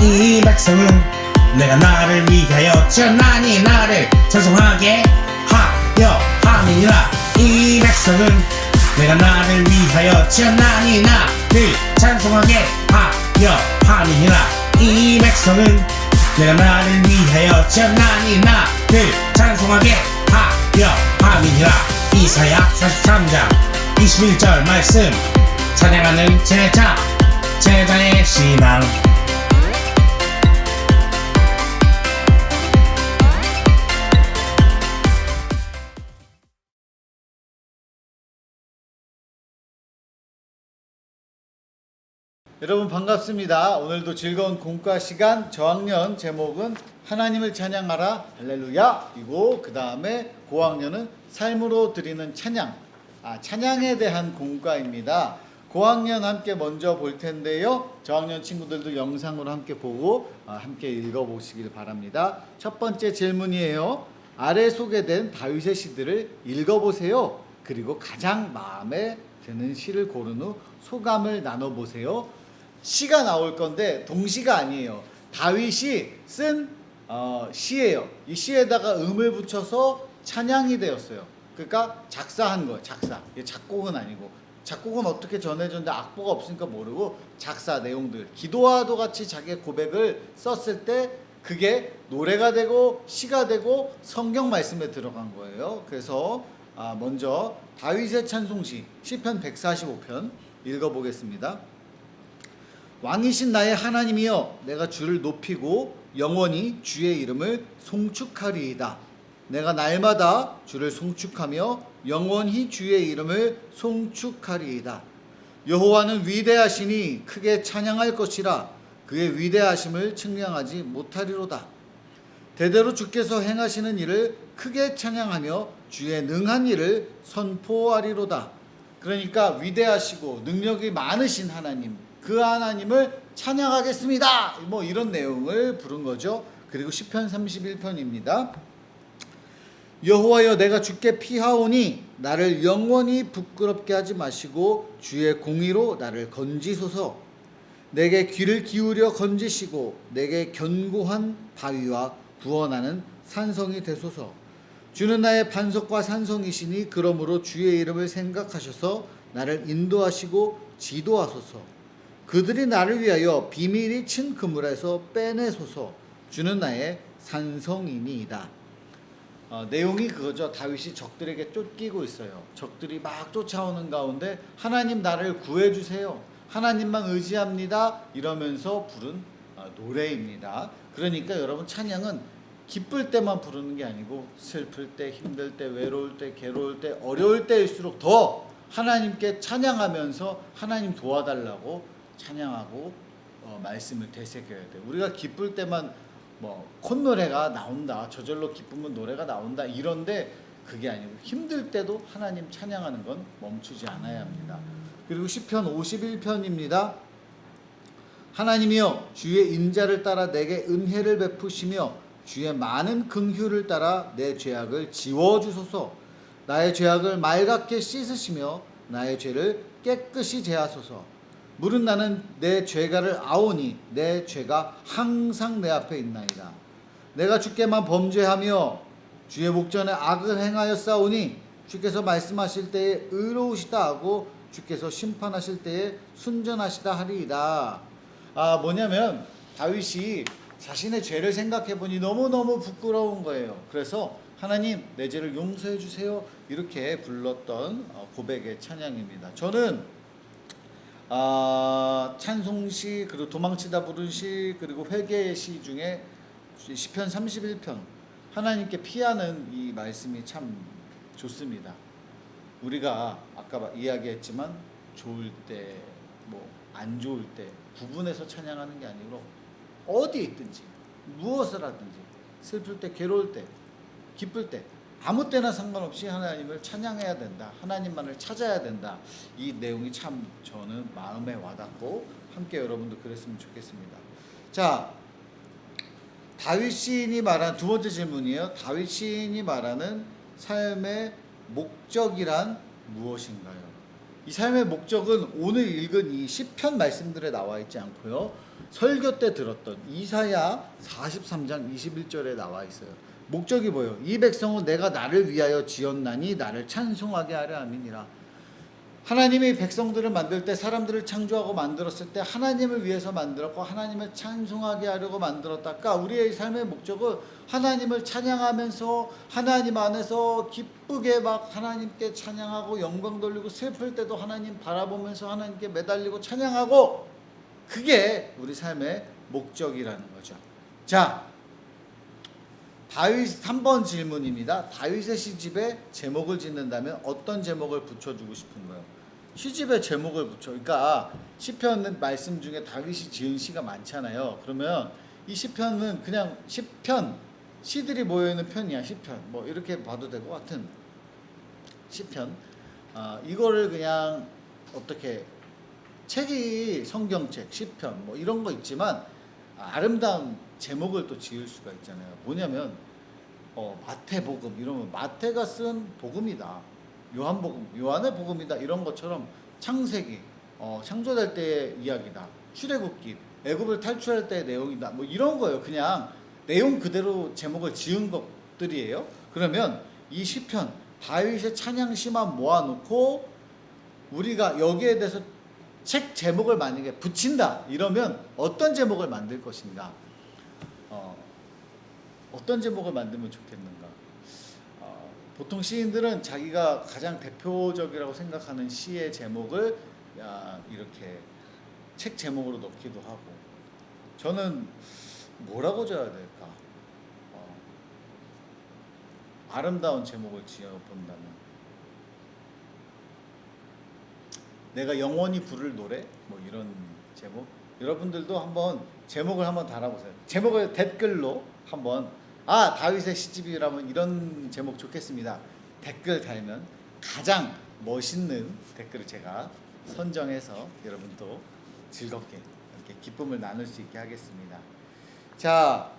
Speaker 5: 이 백성은 내가 나를 위하여 지었나니 나를 찬송하게 하여 함이니라. 이 백성은 내가 나를 위하여 지었나니 나를 찬송하게 하여 함이니라. 이 백성은 내가 나를 위하여 지었나니 나를 찬송하게 하여 함이니라. 이사야 43장 21절 말씀. 찬양하는 제자의 신앙.
Speaker 1: 여러분 반갑습니다. 오늘도 즐거운 공과 시간. 저학년 제목은 하나님을 찬양하라 할렐루야 이고 그 다음에 고학년은 삶으로 드리는 찬양. 찬양에 대한 공과입니다. 고학년 함께 먼저 볼 텐데요. 저학년 친구들도 영상으로 함께 보고 함께 읽어보시길 바랍니다. 첫 번째 질문이에요. 아래 소개된 다윗의 시들을 읽어보세요. 그리고 가장 마음에 드는 시를 고른 후 소감을 나눠보세요. 시가 나올 건데 동시가 아니에요. 다윗이 쓴 시예요. 이 시에다가 음을 붙여서 찬양이 되었어요. 그러니까 작사한 거예요. 작사. 이게 작곡은 아니고 작곡은 어떻게 전해졌는데 악보가 없으니까 모르고 작사 내용들 기도와도 같이 자기의 고백을 썼을 때 그게 노래가 되고 시가 되고 성경 말씀에 들어간 거예요. 그래서 먼저 다윗의 찬송시 시편 145편 읽어보겠습니다. 왕이신 나의 하나님이여 내가 주를 높이고 영원히 주의 이름을 송축하리이다. 내가 날마다 주를 송축하며 영원히 주의 이름을 송축하리이다. 여호와는 위대하시니 크게 찬양할 것이라 그의 위대하심을 측량하지 못하리로다. 대대로 주께서 행하시는 일을 크게 찬양하며 주의 능한 일을 선포하리로다. 그러니까 위대하시고 능력이 많으신 하나님, 그 하나님을 찬양하겠습니다. 뭐 이런 내용을 부른 거죠. 그리고 시편 31편입니다. 여호와여 내가 주께 피하오니 나를 영원히 부끄럽게 하지 마시고 주의 공의로 나를 건지소서. 내게 귀를 기울여 건지시고 내게 견고한 바위와 구원하는 산성이 되소서. 주는 나의 반석과 산성이시니 그러므로 주의 이름을 생각하셔서 나를 인도하시고 지도하소서. 그들이 나를 위하여 비밀이 친 그물에서 빼내소서. 주는 나의 산성이니이다. 내용이 그거죠. 다윗이 적들에게 쫓기고 있어요. 적들이 막 쫓아오는 가운데 하나님 나를 구해주세요. 하나님만 의지합니다. 이러면서 부른 노래입니다. 그러니까 여러분 찬양은 기쁠 때만 부르는 게 아니고 슬플 때, 힘들 때, 외로울 때, 괴로울 때, 어려울 때일수록 더 하나님께 찬양하면서 하나님 도와달라고 찬양하고 말씀을 되새겨야 돼요. 우리가 기쁠 때만 뭐 콧노래가 나온다, 저절로 기쁘면 노래가 나온다 이런데 그게 아니고 힘들 때도 하나님 찬양하는 건 멈추지 않아야 합니다. 그리고 시편 51편입니다. 하나님이여 주의 인자를 따라 내게 은혜를 베푸시며 주의 많은 긍휼을 따라 내 죄악을 지워주소서. 나의 죄악을 맑게 씻으시며 나의 죄를 깨끗이 제하소서. 물은 나는 내 죄가를 아오니 내 죄가 항상 내 앞에 있나이다. 내가 주께만 범죄하며 주의 목전에 악을 행하였사오니 주께서 말씀하실 때에 의로우시다 하고 주께서 심판하실 때에 순전하시다 하리이다. 뭐냐면 다윗이 자신의 죄를 생각해 보니 너무너무 부끄러운 거예요. 그래서 하나님 내 죄를 용서해 주세요 이렇게 불렀던 고백의 찬양입니다. 저는 찬송시 그리고 도망치다 부른 시 그리고 회개의 시 중에 시편 31편 하나님께 피하는 이 말씀이 참 좋습니다. 우리가 아까 이야기했지만 좋을 때 뭐 안 좋을 때 구분해서 찬양하는 게 아니고 어디에 있든지 무엇을 하든지 슬플 때 괴로울 때 기쁠 때 아무 때나 상관없이 하나님을 찬양해야 된다. 하나님만을 찾아야 된다. 이 내용이 참 저는 마음에 와닿고 함께 여러분도 그랬으면 좋겠습니다. 자, 다윗 시인이 말한 두 번째 질문이에요. 다윗 시인이 말하는 삶의 목적이란 무엇인가요? 이 삶의 목적은 오늘 읽은 이 시편 말씀들에 나와 있지 않고요. 설교 때 들었던 이사야 43장 21절에 나와 있어요. 목적이 뭐예요? 이 백성은 내가 나를 위하여 지었나니 나를 찬송하게 하려 함이니라. 하나님이 백성들을 만들 때 사람들을 창조하고 만들었을 때 하나님을 위해서 만들었고 하나님을 찬송하게 하려고 만들었다. 그러니까 우리의 삶의 목적은 하나님을 찬양하면서 하나님 안에서 기쁘게 막 하나님께 찬양하고 영광 돌리고 슬플 때도 하나님 바라보면서 하나님께 매달리고 찬양하고 그게 우리 삶의 목적이라는 거죠. 자, 다윗 3번 질문입니다. 다윗의 시집에 제목을 짓는다면 어떤 제목을 붙여주고 싶은 거예요? 시집에 제목을 붙여. 그러니까 시편 말씀 중에 다윗이 지은 시가 많잖아요. 그러면 이 시편은 그냥 시편, 시들이 모여있는 편이야. 시편 뭐 이렇게 봐도 되고 하여튼 시편 이거를 그냥 어떻게 책이 성경책, 시편 뭐 이런 거 있지만 아름다운 제목을 또 지을 수가 있잖아요. 뭐냐면 마태복음 이러면 마태가 쓴 복음이다. 요한복음, 요한의 복음이다. 이런 것처럼 창세기, 창조될 때의 이야기다. 출애굽기, 애굽을 탈출할 때의 내용이다. 뭐 이런 거예요. 그냥 내용 그대로 제목을 지은 것들이에요. 그러면 이 시편 다윗의 찬양시만 모아놓고 우리가 여기에 대해서 책 제목을 만약에 붙인다 이러면 어떤 제목을 만들 것인가? 어떤 제목을 만들면 좋겠는가? 보통 시인들은 자기가 가장 대표적이라고 생각하는 시의 제목을 이렇게 책 제목으로 넣기도 하고, 저는 뭐라고 줘야 될까? 아름다운 제목을 지어본다면 내가 영원히 부를 노래? 뭐 이런 제목? 여러분들도 한번 제목을 한번 달아보세요. 제목을 댓글로 한번 다윗의 시집이라면 이런 제목 좋겠습니다. 댓글 달면 가장 멋있는 댓글을 제가 선정해서 여러분도 즐겁게 이렇게 기쁨을 나눌 수 있게 하겠습니다. 자,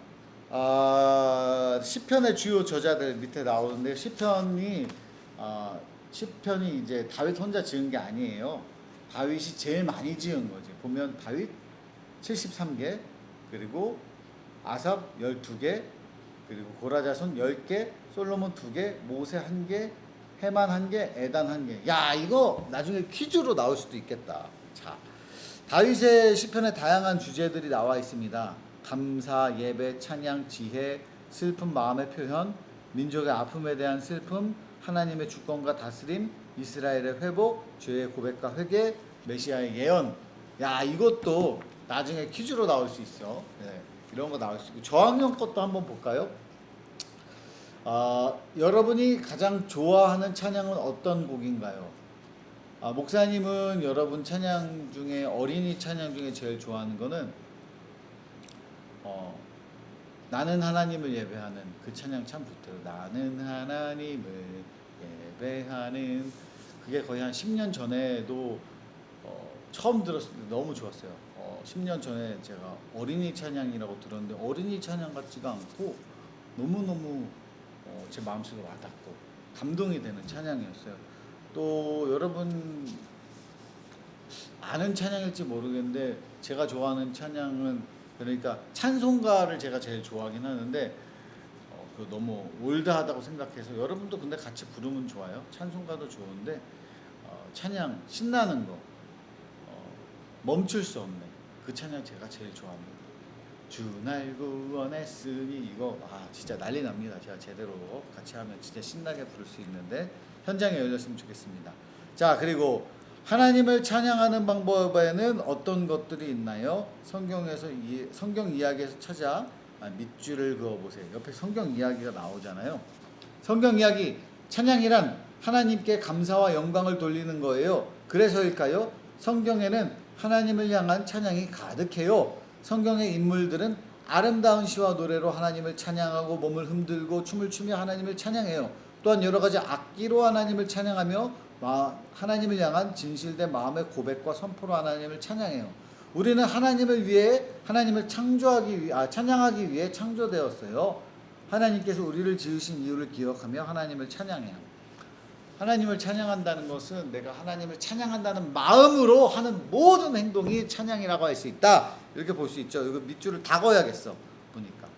Speaker 1: 시편의 주요 저자들 밑에 나오는데 시편이 이제 다윗 혼자 지은 게 아니에요. 다윗이 제일 많이 지은 거지. 보면 다윗 73개, 그리고 아삽 12개, 그리고 고라자손 10개, 솔로몬 2개, 모세 1개, 헤만 1개, 에단 1개. 야, 이거 나중에 퀴즈로 나올 수도 있겠다. 자, 다윗의 시편에 다양한 주제들이 나와 있습니다. 감사, 예배, 찬양, 지혜, 슬픔, 마음의 표현, 민족의 아픔에 대한 슬픔, 하나님의 주권과 다스림, 이스라엘의 회복, 죄의 고백과 회개, 메시아의 예언. 야, 이것도 나중에 퀴즈로 나올 수 있어. 네, 이런 거 나올 수 있고. 저학년 것도 한번 볼까요? 여러분이 가장 좋아하는 찬양은 어떤 곡인가요? 목사님은 여러분 찬양 중에, 어린이 찬양 중에 제일 좋아하는 거는 나는 하나님을 예배하는 그 찬양 참 좋대요. 나는 하나님을 예배하는, 그게 거의 한 10년 전에도 처음 들었을 때 너무 좋았어요. 10년 전에 제가 어린이 찬양이라고 들었는데 어린이 찬양 같지가 않고 너무너무 제 마음속에 와닿고 감동이 되는 찬양이었어요. 또 여러분 아는 찬양일지 모르겠는데 제가 좋아하는 찬양은, 그러니까 찬송가를 제가 제일 좋아하긴 하는데 그 너무 올드하다고 생각해서, 여러분도 근데 같이 부르면 좋아요. 찬송가도 좋은데 찬양 신나는 거, 멈출 수 없네, 그 찬양 제가 제일 좋아합니다. 주 날 구원했으니, 이거 진짜 난리 납니다. 제가 제대로 같이 하면 진짜 신나게 부를 수 있는데 현장에 열렸으면 좋겠습니다. 자, 그리고 하나님을 찬양하는 방법에는 어떤 것들이 있나요? 성경에서 성경 이야기에서 찾아 밑줄을 그어보세요. 옆에 성경 이야기가 나오잖아요. 성경 이야기, 찬양이란 하나님께 감사와 영광을 돌리는 거예요. 그래서일까요? 성경에는 하나님을 향한 찬양이 가득해요. 성경의 인물들은 아름다운 시와 노래로 하나님을 찬양하고 몸을 흔들고 춤을 추며 하나님을 찬양해요. 또한 여러 가지 악기로 하나님을 찬양하며 하나님을 향한 진실된 마음의 고백과 선포로 하나님을 찬양해요. 우리는 하나님을 위해, 하나님을 찬양하기 위해 창조되었어요. 하나님께서 우리를 지으신 이유를 기억하며 하나님을 찬양해요. 하나님을 찬양한다는 것은 내가 하나님을 찬양한다는 마음으로 하는 모든 행동이 찬양이라고 할 수 있다. 이렇게 볼 수 있죠. 이거 밑줄을 다 그어야겠어, 보니까.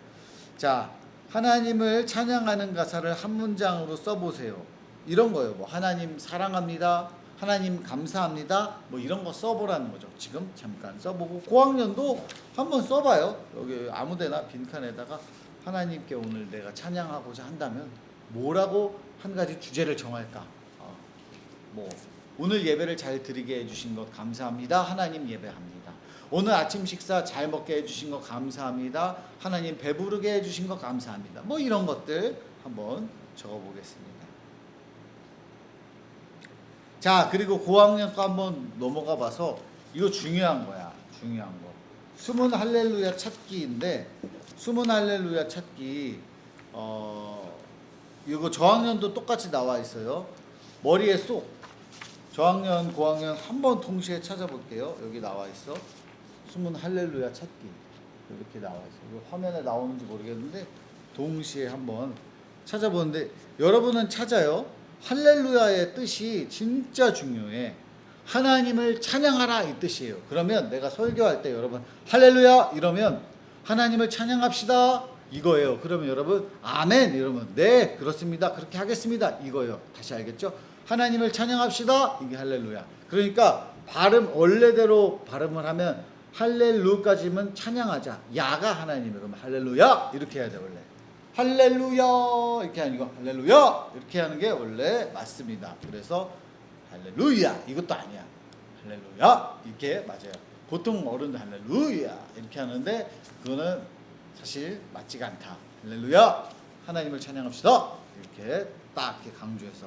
Speaker 1: 자, 하나님을 찬양하는 가사를 한 문장으로 써보세요. 이런 거예요. 뭐 하나님 사랑합니다, 하나님 감사합니다, 뭐 이런 거 써보라는 거죠. 지금 잠깐 써보고, 고학년도 한번 써봐요. 여기 아무데나 빈칸에다가 하나님께 오늘 내가 찬양하고자 한다면 뭐라고 한 가지 주제를 정할까? 뭐 오늘 예배를 잘 드리게 해주신 것 감사합니다, 하나님 예배합니다. 오늘 아침 식사 잘 먹게 해주신 것 감사합니다, 하나님 배부르게 해주신 것 감사합니다. 뭐 이런 것들 한번 적어보겠습니다. 자, 그리고 고학년 거 한번 넘어가 봐서, 이거 중요한 거야. 중요한 거. 숨은 할렐루야 찾기인데, 숨은 할렐루야 찾기, 이거 저학년도 똑같이 나와 있어요. 머리에 쏙. 저학년, 고학년 한번 동시에 찾아볼게요. 여기 나와 있어. 숨은 할렐루야 찾기. 이렇게 나와 있어요. 화면에 나오는지 모르겠는데 동시에 한번 찾아보는데, 여러분은 찾아요. 할렐루야의 뜻이 진짜 중요해. 하나님을 찬양하라 이 뜻이에요. 그러면 내가 설교할 때 여러분 할렐루야 이러면 하나님을 찬양합시다 이거예요. 그러면 여러분 아멘 이러면 네 그렇습니다, 그렇게 하겠습니다 이거예요. 다시 알겠죠? 하나님을 찬양합시다. 이게 할렐루야. 그러니까 원래대로 발음을 하면 할렐루까지면 찬양하자. 야가 하나님이에요. 그러면 할렐루야 이렇게 해야 돼 원래. 할렐루야 이렇게 아니고 할렐루야 이렇게 하는 게 원래 맞습니다. 그래서 할렐루야 이것도 아니야. 할렐루야 이렇게 맞아요. 보통 어른들 할렐루야 이렇게 하는데 그거는 사실 맞지가 않다. 할렐루야 하나님을 찬양합시다. 이렇게 딱 이렇게 강조해서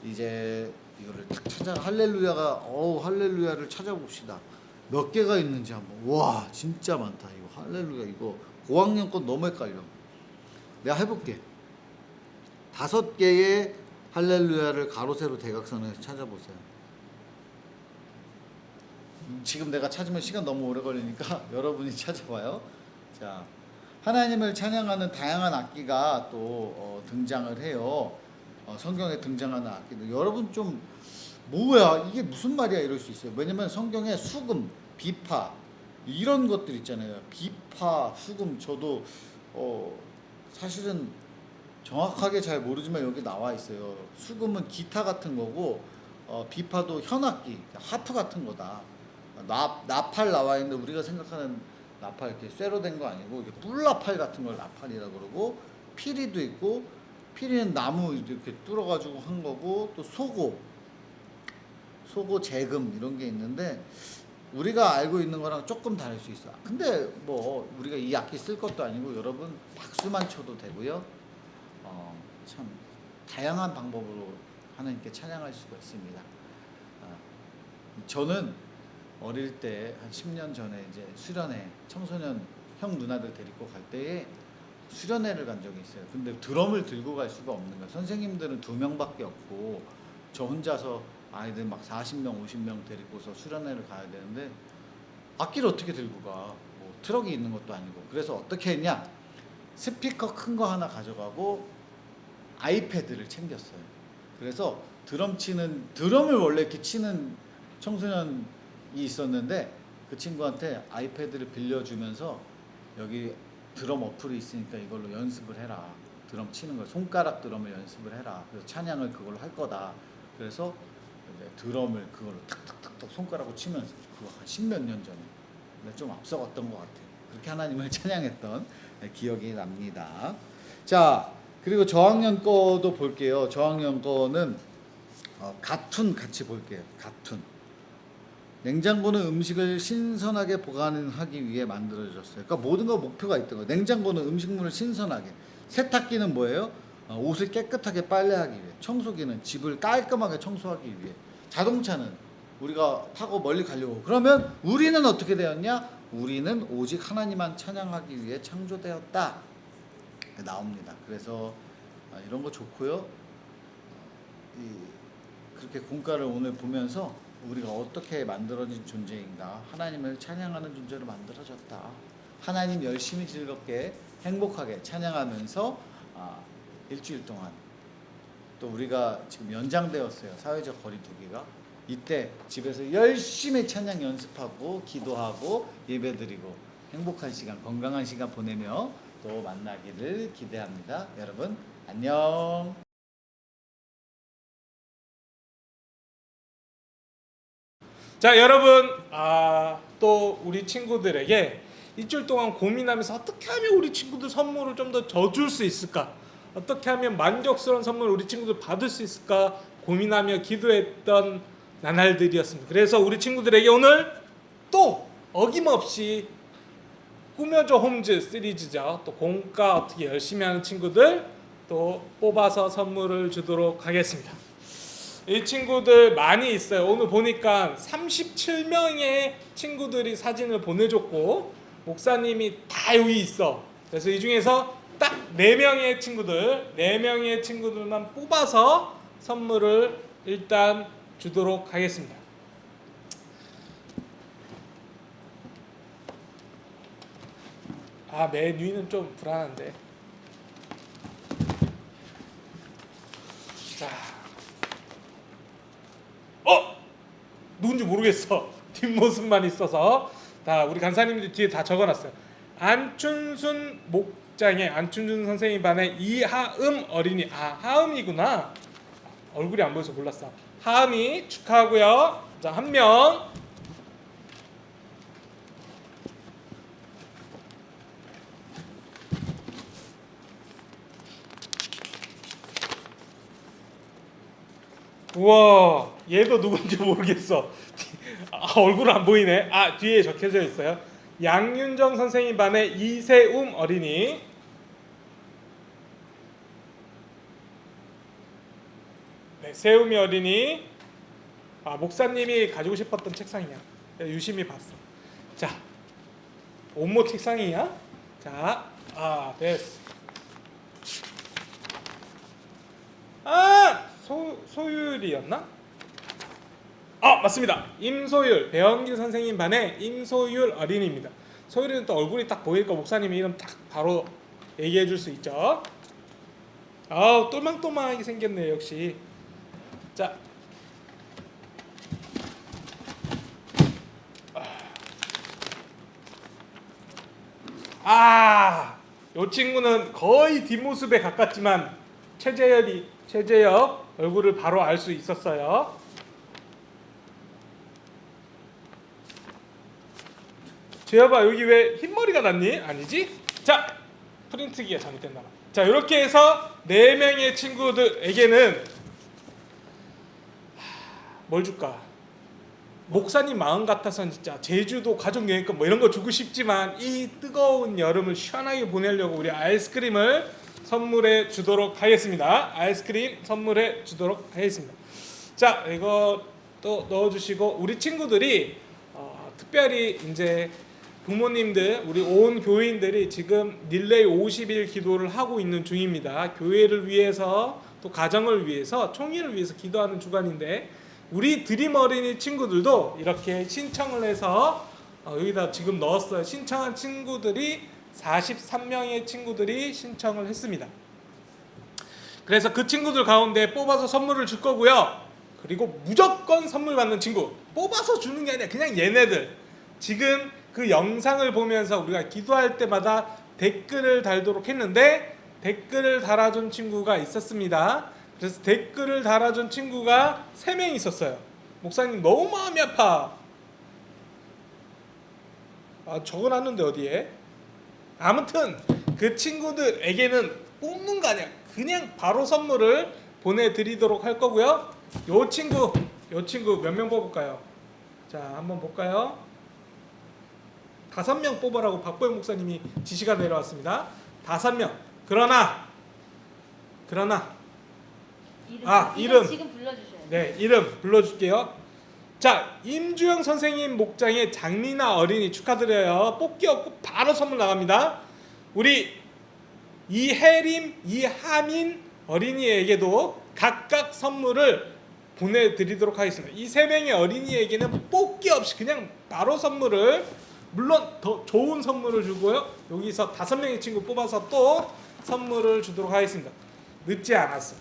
Speaker 1: 이제 이거를 딱 찾아 할렐루야가 할렐루야를 찾아봅시다. 몇 개가 있는지 한번. 와 진짜 많다. 이거 할렐루야 이거 고학년 건 너무 헷갈려. 내가 해볼게. 5개의 할렐루야를 가로 세로 대각선에서 찾아보세요. 지금 내가 찾으면 시간 너무 오래 걸리니까 여러분이 찾아봐요. 자, 하나님을 찬양하는 다양한 악기가 또 등장을 해요. 성경에 등장하는 악기들. 여러분 좀 뭐야 이게 무슨 말이야 이럴 수 있어요. 왜냐면 성경에 수금, 비파 이런 것들 있잖아요. 비파, 수금 저도 사실은 정확하게 잘 모르지만 여기 나와 있어요. 수금은 기타 같은 거고 비파도 현악기, 하프 같은 거다. 나팔 나와 있는데 우리가 생각하는 나팔 이렇게 쇠로 된 거 아니고 이게 뿔나팔 같은 걸 나팔이라 그러고 피리도 있고 피리는 나무 이렇게 뚫어가지고 한 거고 또 소고 재금 이런 게 있는데 우리가 알고 있는 거랑 조금 다를 수 있어. 근데 뭐 우리가 이 악기 쓸 것도 아니고 여러분 박수만 쳐도 되고요. 참 다양한 방법으로 하나님께 찬양할 수가 있습니다. 저는 어릴 때 한 10년 전에 이제 수련회 청소년 형 누나들 데리고 갈 때에 수련회를 간 적이 있어요. 근데 드럼을 들고 갈 수가 없는 거예요. 선생님들은 2명밖에 없고 저 혼자서 아이들 막 40명, 50명 데리고서 수련회를 가야 되는데 악기를 어떻게 들고 가? 뭐 트럭이 있는 것도 아니고. 그래서 어떻게 했냐? 스피커 큰 거 하나 가져가고 아이패드를 챙겼어요. 그래서 드럼을 원래 이렇게 치는 청소년이 있었는데 그 친구한테 아이패드를 빌려주면서 여기 드럼 어플이 있으니까 이걸로 연습을 해라. 드럼 치는 걸 손가락 드럼을 연습을 해라. 그래서 찬양을 그걸로 할 거다. 그래서 이제 드럼을 그걸로 탁탁탁탁 손가락으로 치면서 그거 한 10몇 년 전에 근데 좀 앞서갔던 것 같아요. 그렇게 하나님을 찬양했던 기억이 납니다. 자 그리고 저학년 거도 볼게요. 저학년 거는 가툰 같이 볼게요. 가툰. 냉장고는 음식을 신선하게 보관하기 위해 만들어졌어요. 그러니까 모든 거 목표가 있던 거예요. 냉장고는 음식물을 신선하게. 세탁기는 뭐예요? 옷을 깨끗하게 빨래하기 위해. 청소기는 집을 깔끔하게 청소하기 위해. 자동차는 우리가 타고 멀리 가려고. 그러면 우리는 어떻게 되었냐? 우리는 오직 하나님만 찬양하기 위해 창조되었다. 나옵니다. 그래서 이런 거 좋고요. 그렇게 공과를 오늘 보면서 우리가 어떻게 만들어진 존재인가, 하나님을 찬양하는 존재로 만들어졌다. 하나님 열심히 즐겁게 행복하게 찬양하면서 일주일 동안 또 우리가 지금 연장되었어요. 사회적 거리두기가. 이때 집에서 열심히 찬양 연습하고 기도하고 예배드리고 행복한 시간, 건강한 시간 보내며 또 만나기를 기대합니다. 여러분 안녕.
Speaker 6: 자 여러분 또 우리 친구들에게 일주일 동안 고민하면서 어떻게 하면 우리 친구들 선물을 좀 더 줄 수 있을까, 어떻게 하면 만족스러운 선물을 우리 친구들 받을 수 있을까 고민하며 기도했던 나날들이었습니다. 그래서 우리 친구들에게 오늘 또 어김없이 꾸며줘 홈즈 시리즈죠. 또 공과 어떻게 열심히 하는 친구들 또 뽑아서 선물을 주도록 하겠습니다. 이 친구들 많이 있어요. 오늘 보니까 37명의 친구들이 사진을 보내줬고 목사님이 다 여기 있어. 그래서 이 중에서 딱 4명의 친구들만 뽑아서 선물을 일단 주도록 하겠습니다. 메뉴는 좀 불안한데. 자, 누군지 모르겠어. 뒷모습만 있어서. 자, 우리 간사님들 뒤에 다 적어놨어요. 안춘순 목장의 안춘순 선생님 반의 이하음 어린이. 하음이구나. 얼굴이 안 보여서 몰랐어. 하은이 축하하고요. 자, 한 명. 우와, 얘도 누군지 모르겠어. 얼굴 안 보이네. 뒤에 적혀져 있어요. 양윤정 선생님 반의 이세움 어린이. 네, 세움이 어린이. 목사님이 가지고 싶었던 책상이야. 내가 유심히 봤어. 자, 온모 책상이야. 자, 됐어. 소율이었나? 맞습니다. 임소율, 배영길 선생님 반의 임소율 어린이입니다. 소율이는 또 얼굴이 딱 보이니까 목사님 이름 딱 바로 얘기해 줄 수 있죠. 똘망똘망하게 생겼네 역시. 자, 요 친구는 거의 뒷모습에 가깝지만 최재엽 얼굴을 바로 알 수 있었어요. 재엽아, 여기 왜 흰머리가 났니? 아니지? 자, 프린트기가 잘못됐나 봐. 자, 이렇게 해서 4명의 친구들에게는 뭘 줄까? 목사님 마음 같아서는 진짜 제주도 가족여행권 뭐 이런 거 주고 싶지만 이 뜨거운 여름을 시원하게 보내려고 우리 아이스크림을 선물해 주도록 하겠습니다. 아이스크림 선물해 주도록 하겠습니다. 자, 이거 또 넣어주시고, 우리 친구들이 특별히 이제 부모님들, 우리 온 교인들이 지금 릴레이 50일 기도를 하고 있는 중입니다. 교회를 위해서 또 가정을 위해서 총회를 위해서 기도하는 주간인데, 우리 드림 어린이 친구들도 이렇게 신청을 해서 여기다 지금 넣었어요. 신청한 친구들이 43명의 친구들이 신청을 했습니다. 그래서 그 친구들 가운데 뽑아서 선물을 줄 거고요. 그리고 무조건 선물 받는 친구, 뽑아서 주는 게 아니라 그냥 얘네들, 지금 그 영상을 보면서 우리가 기도할 때마다 댓글을 달도록 했는데 댓글을 달아준 친구가 있었습니다. 그래서 댓글을 달아준 친구가 3명 있었어요. 목사님 너무 마음이 아파. 적어놨는데 어디에? 아무튼 그 친구들에게는 뽑는 거 아니야. 그냥 바로 선물을 보내드리도록 할 거고요. 요 친구 몇 명 뽑을까요? 자, 한번 볼까요? 5명 뽑으라고 박보영 목사님이 지시가 내려왔습니다. 5명. 그러나 이름
Speaker 4: 지금 불러주셔야 돼요.
Speaker 6: 네, 이름 불러줄게요. 자, 임주영 선생님 목장의 장리나 어린이 축하드려요. 뽑기 없고 바로 선물 나갑니다. 우리 이혜림, 이하민 어린이에게도 각각 선물을 보내드리도록 하겠습니다. 이 3명의 어린이에게는 뽑기 없이 그냥 바로 선물을, 물론 더 좋은 선물을 주고요. 여기서 5명의 친구 뽑아서 또 선물을 주도록 하겠습니다. 늦지 않았어.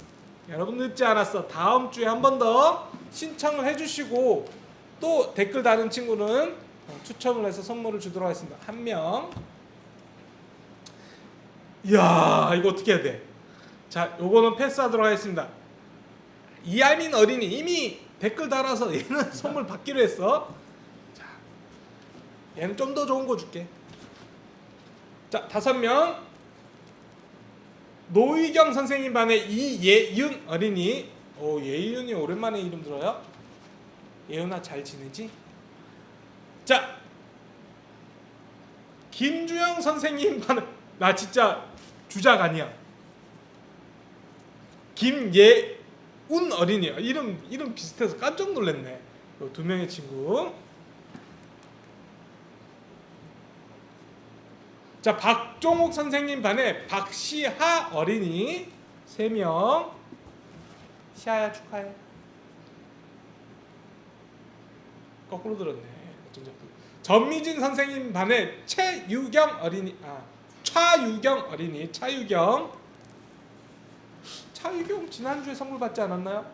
Speaker 6: 여러분 늦지 않았어. 다음 주에 한 번 더 신청을 해주시고 또 댓글 다는 친구는 추첨을 해서 선물을 주도록 하겠습니다. 1명. 이야, 이거 어떻게 해야 돼? 자, 요거는 패스하도록 하겠습니다. 이하민 어린이 이미 댓글 달아서 얘는 선물 받기로 했어. 자, 얘는 좀 더 좋은 거 줄게. 자, 5명. 노희경 선생님 반의 이예윤 어린이. 예윤이 오랜만에 이름 들어요. 예윤아 잘 지내지? 자, 김주영 선생님 반의, 나 진짜 주작 아니야. 김예운 어린이야. 이름 비슷해서 깜짝 놀랐네. 요 2명의 친구. 자, 박종욱 선생님 반에 박시하 어린이 3명. 시하야 축하해. 거꾸로 들었네. 어쩐지. 전미진 선생님 반에 최유경 어린이, 차유경 어린이. 차유경 지난주에 선물 받지 않았나요?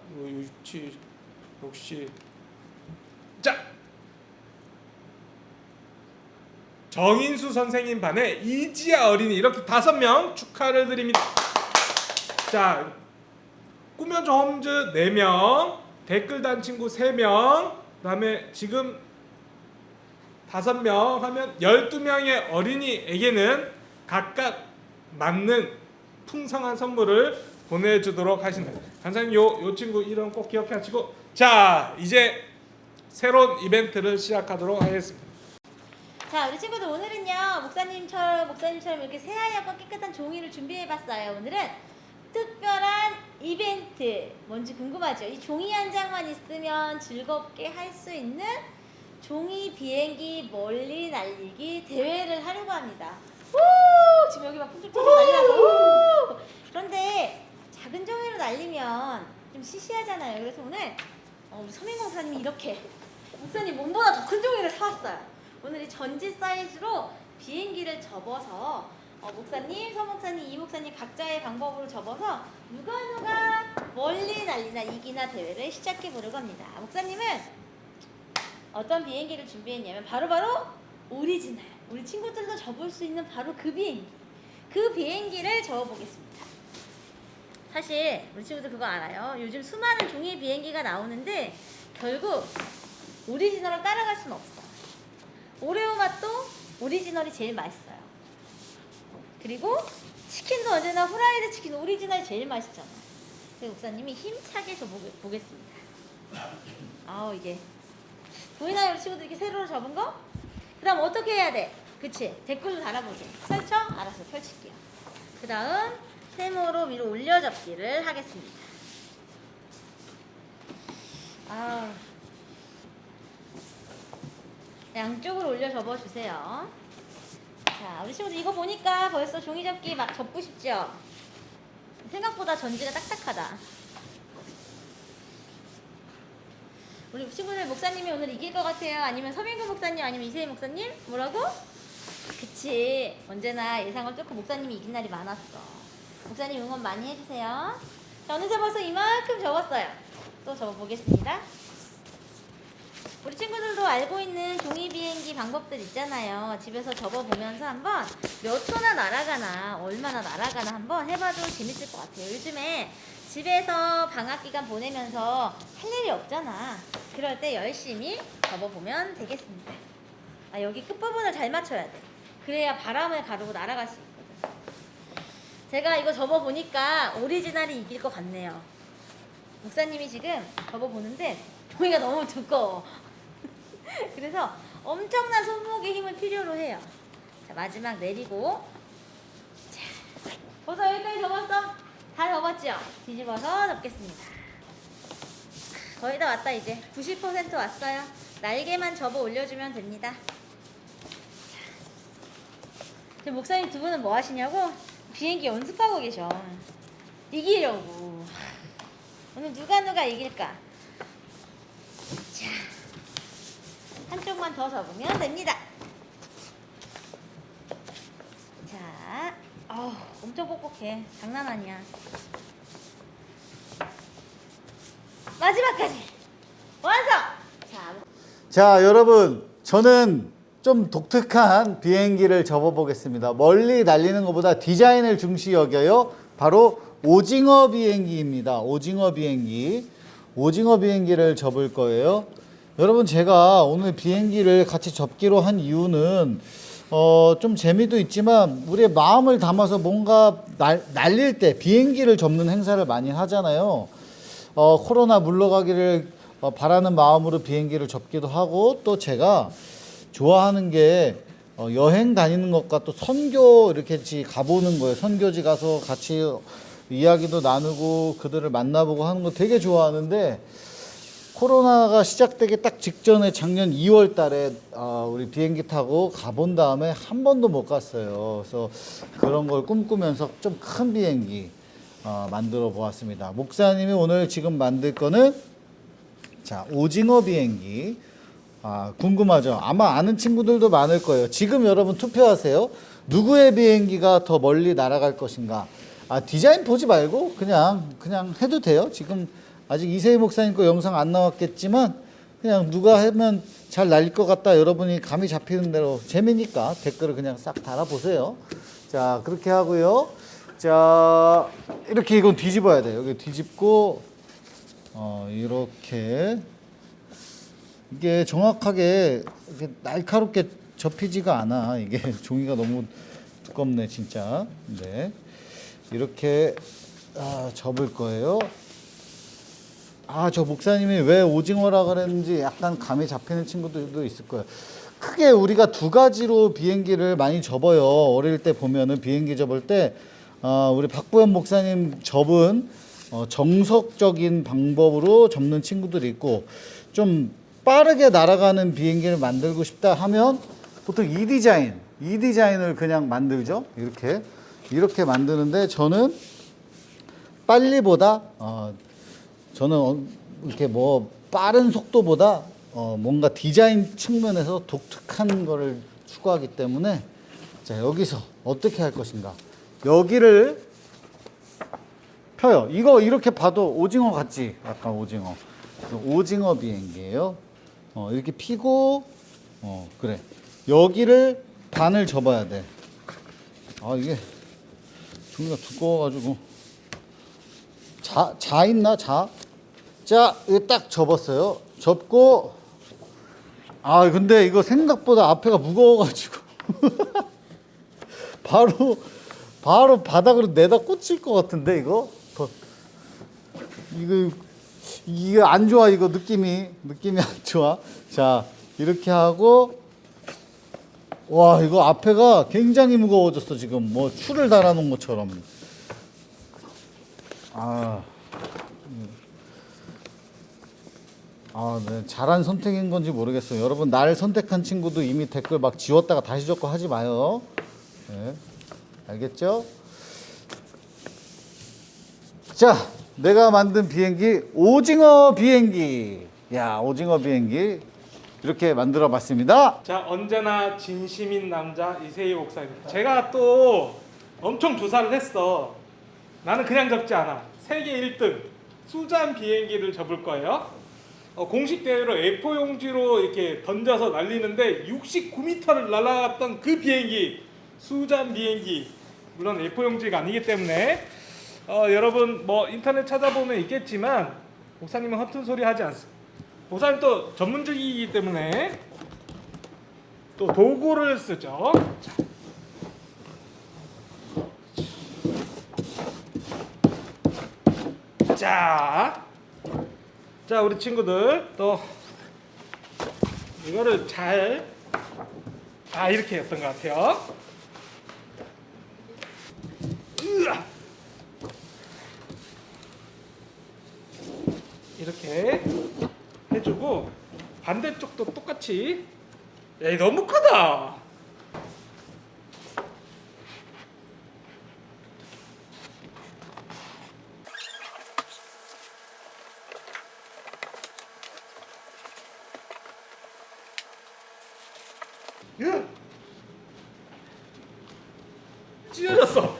Speaker 6: 역시. 자, 정인수 선생님 반에 이지아 어린이. 이렇게 5명 축하를 드립니다. 자, 꾸며줘 홈즈 4명, 댓글 단 친구 3명, 그다음에 지금 5명 하면 12명의 어린이에게는 각각 맞는 풍성한 선물을 보내주도록 하신다. 간사님 요 친구 이름 꼭 기억해 하시고, 자 이제 새로운 이벤트를 시작하도록 하겠습니다.
Speaker 4: 자, 우리 친구들 오늘은요 목사님처럼 이렇게 새하얗고 깨끗한 종이를 준비해봤어요. 오늘은 특별한 이벤트 뭔지 궁금하죠? 이 종이 한 장만 있으면 즐겁게 할 수 있는 종이 비행기 멀리 날리기 대회를 하려고 합니다. 우! 지금 여기 막 풍뚝풍뚝 난리 나서 우! 그런데 작은 종이로 날리면 좀 시시하잖아요. 그래서 오늘 우리 서민 목사님이 이렇게 목사님 몸보다 더 큰 종이를 사왔어요. 오늘 이 전지 사이즈로 비행기를 접어서 목사님, 서목사님, 이목사님 각자의 방법으로 접어서 누가 멀리 날리나 이기나 대회를 시작해 보려고 합니다. 목사님은 어떤 비행기를 준비했냐면 바로바로 오리지널, 우리 친구들도 접을 수 있는 바로 그 비행기를 접어보겠습니다. 사실 우리 친구들 그거 알아요? 요즘 수많은 종이 비행기가 나오는데 결국 오리지널을 따라갈 수는 없어. 오레오 맛도 오리지널이 제일 맛있어요. 그리고 치킨도 언제나 후라이드 치킨 오리지널이 제일 맛있잖아. 그래서 목사님이 힘차게 접어보겠습니다. 아우 이게 보이나요 우리 친구들? 이렇게 세로로 접은 거? 그 다음 어떻게 해야 돼? 그치? 댓글로 달아보게. 펼쳐? 알았어, 펼칠게요. 그 다음 세모로 위로 올려 접기를 하겠습니다. 양쪽으로 올려 접어주세요. 자, 우리 친구들 이거 보니까 벌써 종이 접기 막 접고 싶죠? 생각보다 전지가 딱딱하다. 우리 친구들 목사님이 오늘 이길 것 같아요? 아니면 서민구 목사님 아니면 이세희 목사님? 뭐라고? 그치, 언제나 예상을 뚫고 목사님이 이긴 날이 많았어. 목사님 응원 많이 해주세요. 자, 어느새 벌써 이만큼 접었어요. 또 접어보겠습니다. 우리 친구들도 알고 있는 종이 비행기 방법들 있잖아요. 집에서 접어보면서 한번 몇 초나 날아가나 얼마나 날아가나 한번 해봐도 재밌을 것 같아요. 요즘에 집에서 방학 기간 보내면서 할 일이 없잖아. 그럴 때 열심히 접어보면 되겠습니다. 여기 끝부분을 잘 맞춰야 돼. 그래야 바람을 가르고 날아갈 수 있거든. 제가 이거 접어보니까 오리지널이 이길 것 같네요. 목사님이 지금 접어보는데 종이가 너무 두꺼워. 그래서 엄청난 손목의 힘을 필요로 해요. 자, 마지막 내리고. 자, 벌써 여기까지 접었어? 다 접었죠? 뒤집어서 접겠습니다. 거의 다 왔다 이제. 90% 왔어요. 날개만 접어 올려주면 됩니다. 자, 목사님 두 분은 뭐 하시냐고? 비행기 연습하고 계셔. 이기려고. 오늘 누가 이길까? 자, 한쪽만 더 접으면 됩니다. 자, 엄청 뻑뻑해. 장난 아니야. 마지막까지 완성!
Speaker 1: 자, 여러분, 저는 좀 독특한 비행기를 접어보겠습니다. 멀리 날리는 것보다 디자인을 중시 여겨요. 바로 오징어 비행기입니다. 오징어 비행기. 오징어 비행기를 접을 거예요. 여러분, 제가 오늘 비행기를 같이 접기로 한 이유는 좀 재미도 있지만 우리의 마음을 담아서 뭔가 날릴 때 비행기를 접는 행사를 많이 하잖아요. 코로나 물러가기를 바라는 마음으로 비행기를 접기도 하고, 또 제가 좋아하는 게 여행 다니는 것과 또 선교 이렇게 가보는 거예요. 선교지 가서 같이 이야기도 나누고 그들을 만나보고 하는 거 되게 좋아하는데, 코로나가 시작되기 딱 직전에 작년 2월 달에 우리 비행기 타고 가본 다음에 한 번도 못 갔어요. 그래서 그런 걸 꿈꾸면서 좀 큰 비행기 만들어 보았습니다. 목사님이 오늘 지금 만들 거는 자, 오징어 비행기. 궁금하죠? 아마 아는 친구들도 많을 거예요. 지금 여러분 투표하세요. 누구의 비행기가 더 멀리 날아갈 것인가? 디자인 보지 말고 그냥 해도 돼요. 지금 아직 이세희 목사님 거 영상 안 나왔겠지만 그냥 누가 하면 잘 날릴 것 같다, 여러분이 감이 잡히는 대로 재미니까 댓글을 그냥 싹 달아보세요. 자, 그렇게 하고요. 자, 이렇게 이건 뒤집어야 돼. 여기 뒤집고 이렇게 이게 정확하게 이렇게 날카롭게 접히지가 않아. 이게 종이가 너무 두껍네 진짜. 네, 이렇게 접을 거예요. 저 목사님이 왜 오징어라 그랬는지 약간 감이 잡히는 친구들도 있을 거예요. 크게 우리가 두 가지로 비행기를 많이 접어요. 어릴 때 보면은 비행기 접을 때 우리 박부현 목사님 접은 정석적인 방법으로 접는 친구들이 있고, 좀 빠르게 날아가는 비행기를 만들고 싶다 하면 보통 이 디자인을 그냥 만들죠. 이렇게 만드는데 저는 빨리보다 저는 이렇게 뭐 빠른 속도보다 뭔가 디자인 측면에서 독특한 거를 추구하기 때문에, 자, 여기서 어떻게 할 것인가. 여기를 펴요. 이거 이렇게 봐도 오징어 같지? 약간 오징어 비행기예요. 이렇게 피고 그래. 여기를 반을 접어야 돼. 이게 종이가 두꺼워가지고 자 있나? 자, 이거 딱 접었어요. 접고 근데 이거 생각보다 앞에가 무거워가지고 바로 바닥으로 내다 꽂힐 것 같은데 이거 안 좋아. 이거 느낌이 안 좋아. 자, 이렇게 하고, 와, 이거 앞에가 굉장히 무거워졌어. 지금 뭐 추를 달아놓은 것처럼. 네, 잘한 선택인 건지 모르겠어요. 여러분, 날 선택한 친구도 이미 댓글 막 지웠다가 다시 적고 하지 마요. 네, 알겠죠? 자, 내가 만든 비행기, 오징어 비행기. 오징어 비행기 이렇게 만들어 봤습니다.
Speaker 6: 자, 언제나 진심인 남자 이세희 목사입니다. 제가 또 엄청 조사를 했어. 나는 그냥 접지 않아. 세계 1등 수잔 비행기를 접을 거예요. 공식 대회로 A4 용지로 이렇게 던져서 날리는데 69m를 날아갔던 그 비행기, 수잔 비행기. 물론 A4 용지가 아니기 때문에 여러분 뭐 인터넷 찾아보면 있겠지만, 목사님은 허튼 소리 하지 않습니다. 목사님 또 전문직이기 때문에 또 도구를 쓰죠. 자, 우리 친구들 또 이거를 잘 이렇게 했던 것 같아요. 이렇게 해주고, 반대쪽도 똑같이. 야, 너무 크다. 찢어졌어.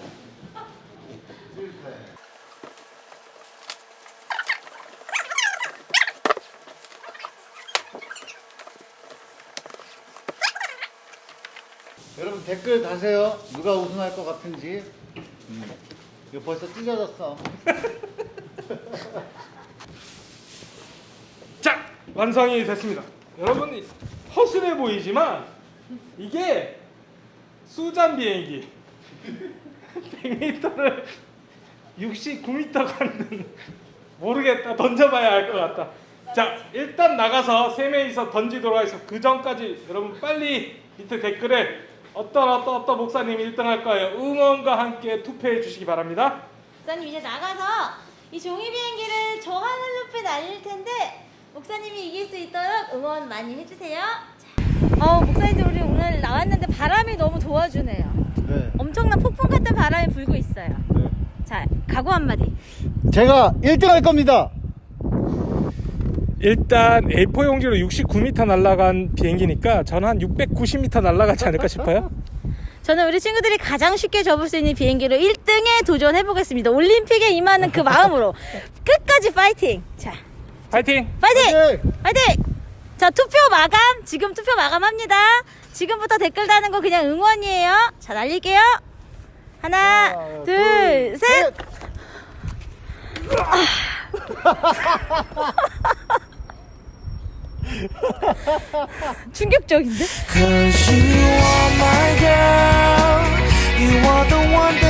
Speaker 1: 여러분 댓글 다세요. 누가 우승할 것 같은지. 이거 벌써 찢어졌어.
Speaker 6: 자, 완성이 됐습니다. 여러분, 허술해 보이지만 이게 수잔 비행기 100m를 69m 가는, 모르겠다. 던져봐야 알 것 같다. 자, 일단 나가서 3명이서 던지도록 하겠습니다. 그 전까지 여러분 빨리 밑에 댓글에 어떤 목사님이 1등 할 거예요. 응원과 함께 투표해 주시기 바랍니다.
Speaker 4: 목사님 이제 나가서 이 종이 비행기를 저 하늘 높이 날릴 텐데 목사님이 이길 수 있도록 응원 많이 해주세요. 자, 목사님들 우리 오늘 나왔는데 바람이 너무 도와주네요.
Speaker 1: 네.
Speaker 4: 엄청난 폭풍 같은 바람이 불고 있어요.
Speaker 1: 네.
Speaker 4: 자, 각오 한마디.
Speaker 1: 제가 1등 할 겁니다.
Speaker 6: 일단 A4 용지로 69m 날아간 비행기니까 저는 한 690m 날아가지 않을까 싶어요.
Speaker 4: 저는 우리 친구들이 가장 쉽게 접을 수 있는 비행기로 1등에 도전해 보겠습니다. 올림픽에 임하는 그 마음으로 끝까지 파이팅. 자,
Speaker 6: 파이팅!
Speaker 4: 파이팅! 파이팅! 자, 투표 마감. 지금 투표 마감합니다. 지금부터 댓글 다는 거 그냥 응원이에요. 자, 날릴게요. 하나, 둘, 셋. 충격적인데?
Speaker 7: Cause you are my girl, you are the one that